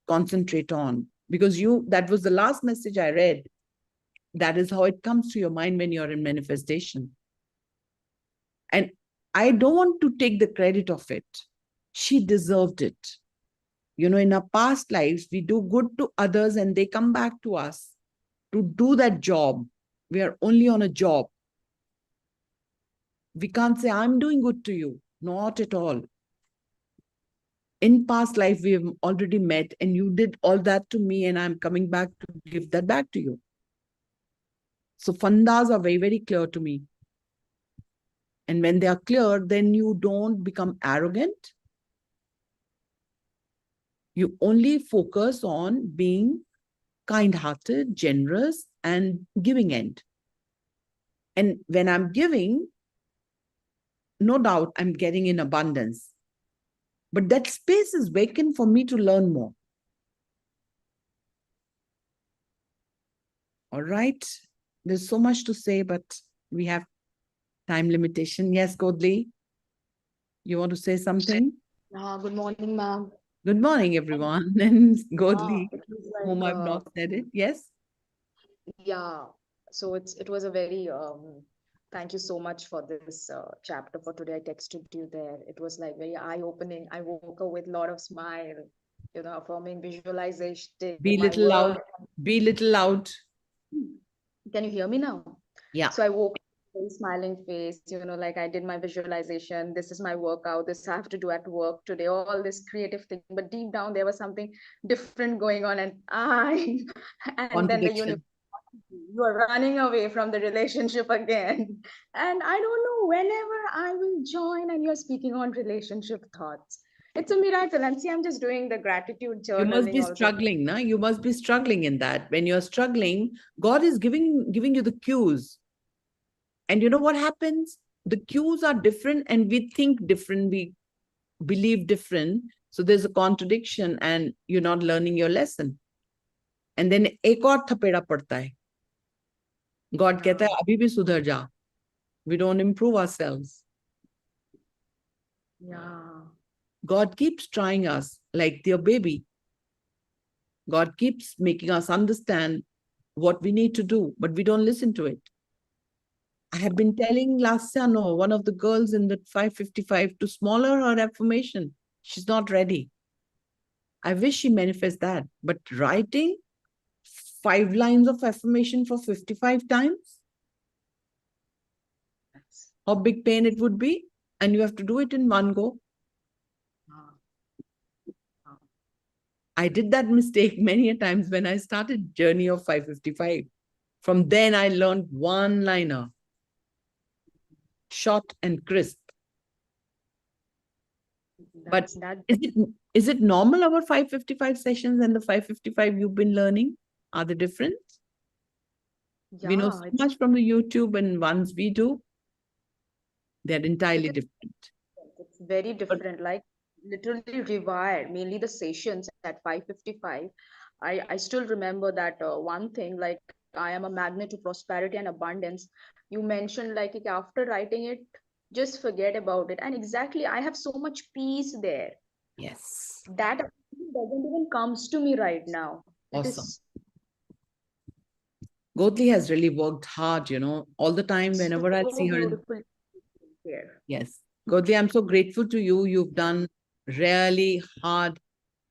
concentrate on. Because that was the last message I read. That is how it comes to your mind when you're in manifestation. And I don't want to take the credit of it. She deserved it. You know, in our past lives, we do good to others and they come back to us to do that job. We are only on a job. We can't say, I'm doing good to you. Not at all. In past life, we have already met and you did all that to me and I'm coming back to give that back to you. So fundas are very, very clear to me. And when they are clear, then you don't become arrogant. You only focus on being kind-hearted, generous, and giving end. And when I'm giving, no doubt I'm getting in abundance. But that space is vacant for me to learn more. All right. There's so much to say, but we have time limitation. Yes, Godli, you want to say something? Good morning, ma'am. Good morning, everyone. And Godli, It was like, whom I've not said it. Yes. yeah. So it was a very thank you so much for this chapter for today. I texted you there. It was like very eye-opening. I woke up with a lot of smile, you know, affirming visualization. Be my little loud. work. Be little loud. Can you hear me now? Yeah. So I woke up very smiling face, like I did my visualization. This is my workout. This I have to do at work today. All this creative thing, but deep down there was something different going on, and and then the universe, Contradiction. you are running away from the relationship again. And I don't know whenever I will join, and you're speaking on relationship thoughts. It's a miracle. And see, I'm just doing the gratitude You must journaling be also. struggling, na? You must be struggling in that. When you're struggling, God is giving you the cues. And you know what happens? The cues are different and we think different, we believe different. So there's a contradiction and you're not learning your lesson. And then ek aur thapeda padta hai. God कहता है अभी भी सुधर जा. We don't improve ourselves. Yeah. God keeps trying us like their baby. God keeps making us understand what we need to do, but we don't listen to it. I have been telling Lasciano, one of the girls in the 555, to smaller her affirmation. She's not ready. I wish she manifests that. But writing 5 lines of affirmation for 55 times? How big pain it would be? And you have to do it in one go. I did that mistake many a times when I started journey of 555. From then I learned one-liner. Short and crisp. But is it normal, our 555 sessions and the 555 you've been learning? Are they different? Yeah, we know so much from the YouTube, and ones we do, they're entirely different. It's very different, like literally rewired, mainly the sessions at 555. I still remember that one thing, like I am a magnet to prosperity and abundance. You mentioned like after writing it, just forget about it. And exactly, I have so much peace there. Yes. That doesn't even comes to me right now. Awesome. Godli has really worked hard, all the time whenever I see her. Yes. Godli, I'm so grateful to you. You've done really hard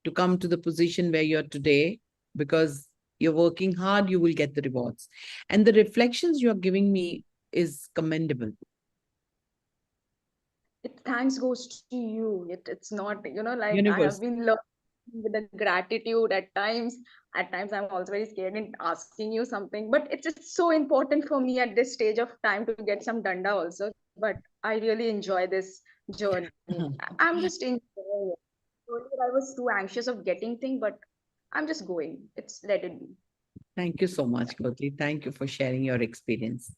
to come to the position where you're today, because you're working hard, you will get the rewards. And the reflections you're giving me is commendable. Thanks goes to you. It's not, like Universe. I have been learning with the gratitude at times. At times I'm also very scared in asking you something, but it's so important for me at this stage of time to get some danda also. But I really enjoy this journey. I'm just enjoying it. I was too anxious of getting things, but I'm just going. Let it be. Thank you so much, Godli. Thank you for sharing your experience.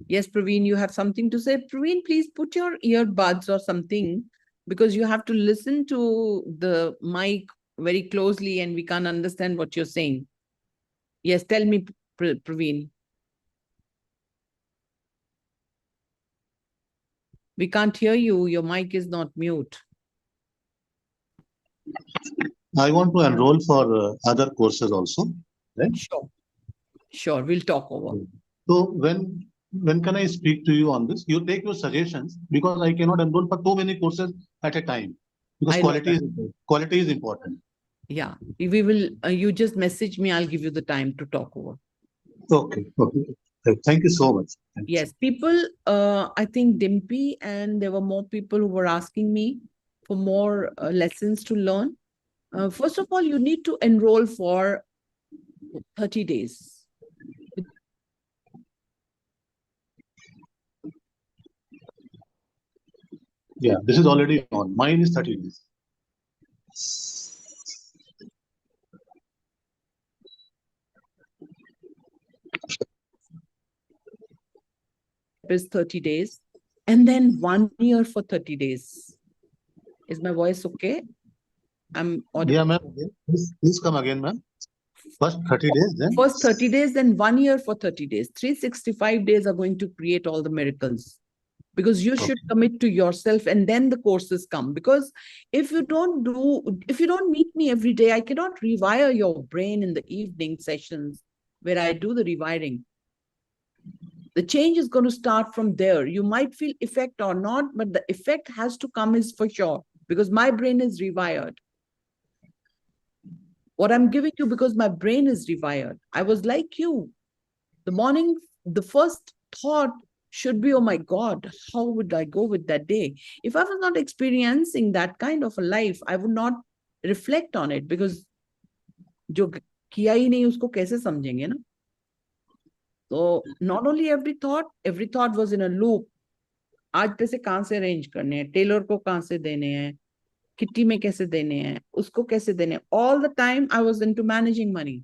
Yes, Praveen, you have something to say. Praveen, please put your earbuds or something, because you have to listen to the mic very closely and we can't understand what you're saying. Yes, tell me, Praveen. We can't hear you. Your mic is not mute. I want to enroll for other courses also. Right? Sure. We'll talk over. So when can I speak to you on this? You take your suggestions, because I cannot enroll for too many courses at a time, because quality is important. Yeah, we will. You just message me. I'll give you the time to talk over. Okay. Thank you so much. Yes, people. I think Dimpy, and there were more people who were asking me for more lessons to learn. First of all, you need to enroll for 30 days. Yeah, this is already on. Mine is 30 days. Is 30 days, and then 1 year for 30 days. Is my voice okay? I'm audible. Yeah, ma'am. Please come again, ma'am. First 30 days, then? First 30 days, then 1 year for 30 days. 365 days are going to create all the miracles, because you should commit to yourself, and then the courses come. Because if you don't meet me every day, I cannot rewire your brain in the evening sessions where I do the rewiring. The change is going to start from there. You might feel effect or not, but the effect has to come, is for sure, because my brain is rewired. What I'm giving you, because my brain is rewired. I was like you. The morning, the first thought should be, oh my God, how would I go with that day? If I was not experiencing that kind of a life, I would not reflect on it, because जो किया ही नहीं उसको कैसे समझेंगे ना? So not only every thought was in a loop. आज पैसे कहाँ से अरेंज करने हैं, टेलर को कहाँ से देने हैं, किट्टी में कैसे देने हैं, उसको कैसे देने हैं. All the time I was into managing money.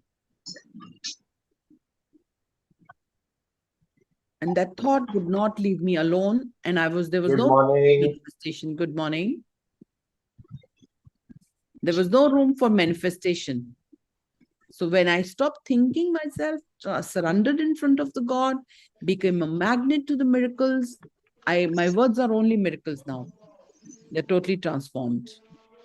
And that thought would not leave me alone. And there was Good no morning. manifestation. Good morning. There was no room for manifestation. So when I stopped thinking myself, surrendered in front of the God, became a magnet to the miracles, my words are only miracles now. They're totally transformed.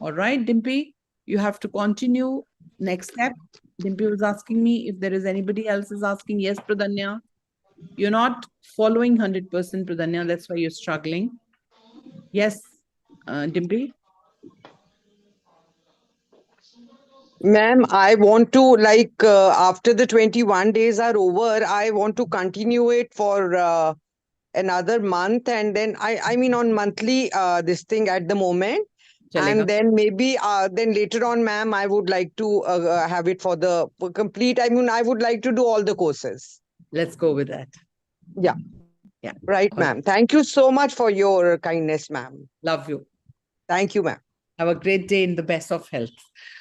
All right, Dimpy, you have to continue. Next step. Dimpy was asking me if there is anybody else is asking. Yes, Pradanya. You're not following 100%, Pradanya. That's why you're struggling. Yes, Dimpy. Ma'am, I want to after the 21 days are over, I want to continue it for another month, and then I mean on monthly this thing at the moment. Chalega. And then maybe then later on, ma'am, I would like to have it for the complete. I mean, I would like to do all the courses. Let's go with that. Yeah. Yeah. Right, ma'am. Thank you so much for your kindness, ma'am. Love you. Thank you, ma'am. Have a great day in the best of health.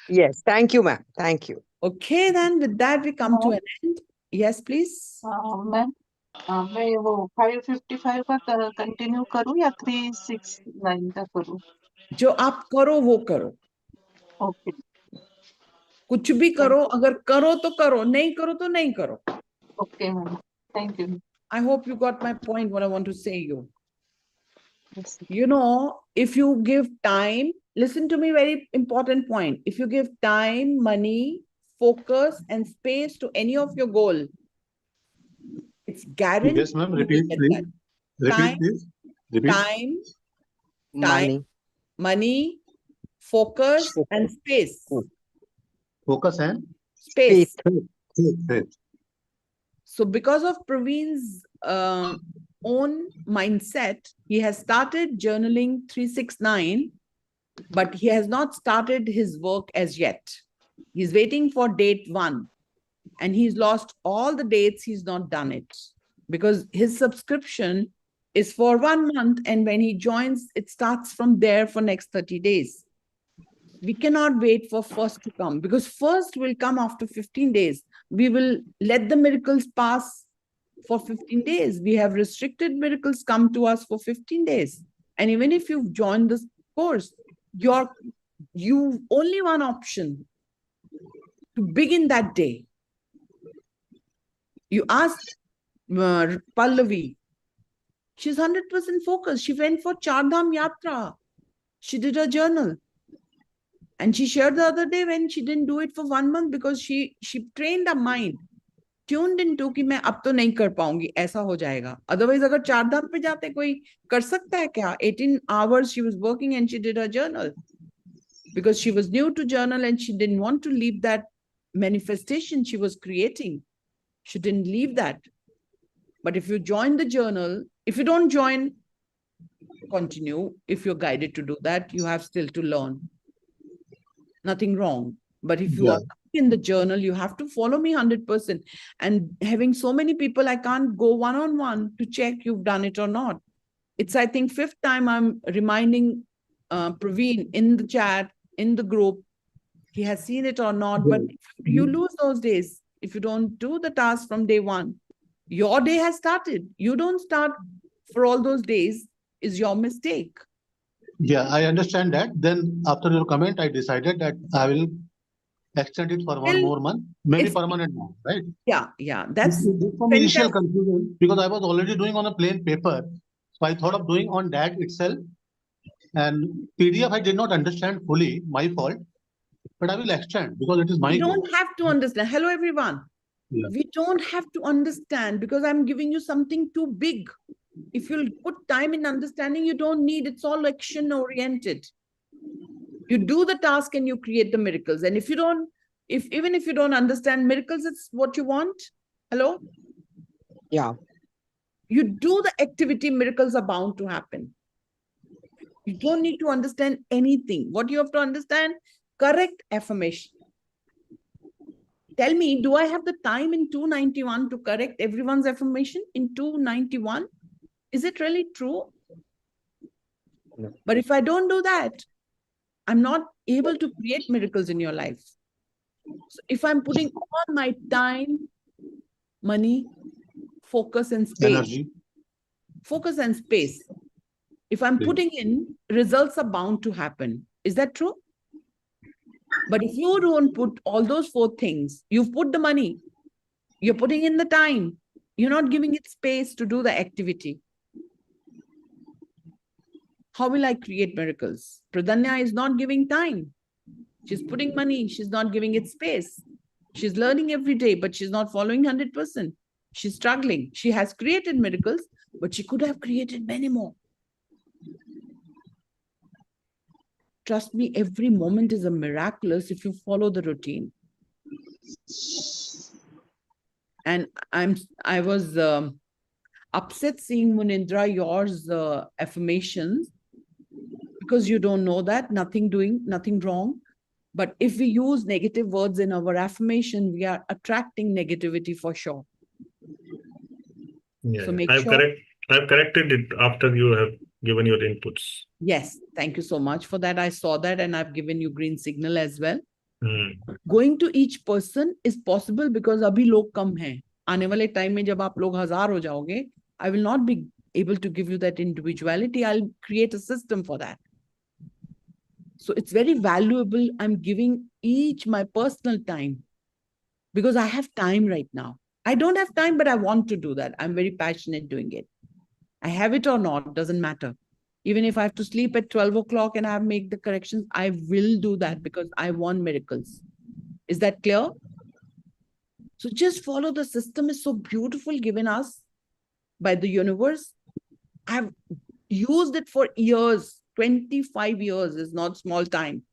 Yes. Thank you, ma'am. Thank you. Okay, then with that we come to an end. Yes, please. Ma'am मैं वो 555 का continue करूँ या 369 का करूँ? जो आप करो वो करो. ओके. कुछ भी करो, अगर करो तो करो, नहीं करो तो नहीं करो. Okay ma'am. Thank you. I hope you got my point, what I want to say you. Yes. You know, if you give time, listen to me, very important point. If you give time, money, focus, and space to any of your goal, it's guaranteed. Yes, ma'am. Repeat, please. Repeat, please. Repeat. Time, money, focus, and space. Focus and Space. faith. So because of Praveen's own mindset, he has started journaling 369, but he has not started his work as yet. He's waiting for date 1, and he's lost all the dates. He's not done it because his subscription is for 1 month, and when he joins, it starts from there for next 30 days. We cannot wait for first to come, because first will come after 15 days. We will let the miracles pass for 15 days. We have restricted miracles come to us for 15 days. And even if you've joined this course, you've only one option to begin that day. You asked Pallavi, she's 100% focused. She went for Char Dham Yatra. She did a journal. And she shared the other day when she didn't do it for 1 month because she trained her mind, tuned into कि मैं अब तो नहीं कर पाऊंगी, ऐसा हो जाएगा. Otherwise, अगर चार धाम पे जाते कोई कर सकता है क्या? 18 hours she was working and she did her journal because she was new to journal and she didn't want to leave that manifestation she was creating. She didn't leave that. But if you join the journal, if you don't join, continue. If you're guided to do that, you have still to learn. Nothing wrong. But if you are in the journal, you have to follow me 100%. And having so many people, I can't go one-on-one to check you've done it or not. It's, I think, 5th time I'm reminding Praveen in the chat, in the group, he has seen it or not. But you lose those days. If you don't do the task from day 1, your day has started. You don't start for all those days is your mistake. Yeah, I understand that. Then after your comment, I decided that I will extend it for one more month, maybe permanent now, right? Yeah. That's some initial confusion because I was already doing on a plain paper. So I thought of doing on that itself. And PDF, I did not understand fully, my fault. But I will extend because it is my You goal. don't have to understand. Hello, everyone. Yeah. We don't have to understand because I'm giving you something too big. If you'll put time in understanding, you don't need, it's all action oriented. You do the task and you create the miracles. And if you don't, even if you don't understand miracles, it's what you want. Hello? Yeah. You do the activity, miracles are bound to happen. You don't need to understand anything. What you have to understand, correct affirmation. Tell me, do I have the time in 291 to correct everyone's affirmation in 291? Is it really true? No. But if I don't do that, I'm not able to create miracles in your life. So if I'm putting all my time, money, focus and space, Energy. focus and space, if I'm putting in, results are bound to happen. Is that true? But if you don't put all those 4 things, you've put the money, you're putting in the time, you're not giving it space to do the activity. How will I create miracles? Pradanya is not giving time. She's putting money, she's not giving it space. She's learning every day, but she's not following 100%. She's struggling. She has created miracles, but she could have created many more. Trust me, every moment is a miraculous if you follow the routine. And I was upset seeing, Munindra, yours affirmations, because you don't know that, nothing wrong. But if we use negative words in our affirmation, we are attracting negativity for sure. Yeah, So yeah. make I've sure. corrected it after you have given your inputs. Yes, thank you so much for that. I saw that and I've given you green signal as well. Going to each person is possible because abhi log kam hain. आने वाले time में जब आप लोग 1000 हो जाओगे, I will not be able to give you that individuality. I'll create a system for that. So it's very valuable. I'm giving each my personal time because I have time right now. I don't have time, but I want to do that. I'm very passionate doing it. I have it or not, doesn't matter. Even if I have to sleep at 12 o'clock and I have make the corrections, I will do that because I want miracles. Is that clear? So just follow the system. Is so beautiful given us by the universe. I've used it for years. 25 years is not small time.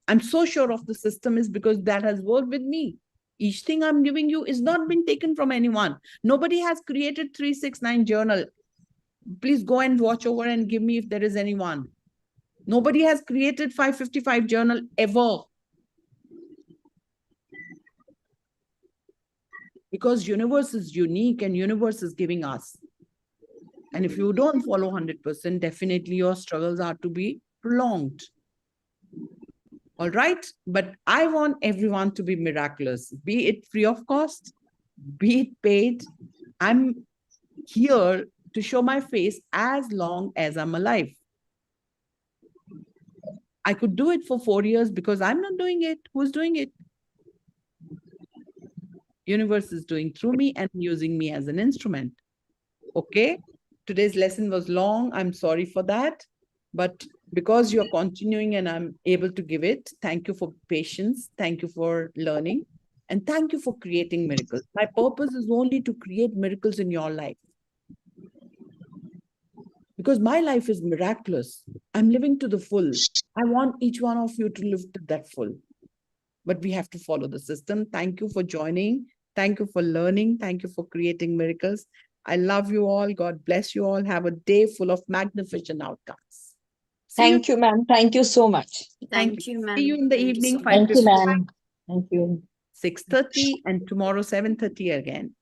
I'm so sure of the system is because that has worked with me. Each thing I'm giving you is not been taken from anyone. Nobody has created 369 journal. Please go and watch over and give me if there is anyone. Nobody has created 555 journal ever. Because universe is unique and universe is giving us. And if you don't follow 100%, definitely your struggles are to be prolonged. All right. But I want everyone to be miraculous, be it free of cost, be it paid. I'm here to show my face as long as I'm alive. I could do it for 4 years because I'm not doing it. Who's doing it? Universe is doing through me and using me as an instrument. Okay. Today's lesson was long. I'm sorry for that. But because you're continuing and I'm able to give it, thank you for patience. Thank you for learning. And thank you for creating miracles. My purpose is only to create miracles in your life. Because my life is miraculous. I'm living to the full. I want each one of you to live to that full. But we have to follow the system. Thank you for joining. Thank you for learning. Thank you for creating miracles. I love you all. God bless you all. Have a day full of magnificent outcomes. Thank you, ma'am. Thank you so much. Thank you, ma'am. See you in the Thank you so evening, much. Thank you, 5:55, ma'am. Thank you. 6:30, and tomorrow 7:30 again.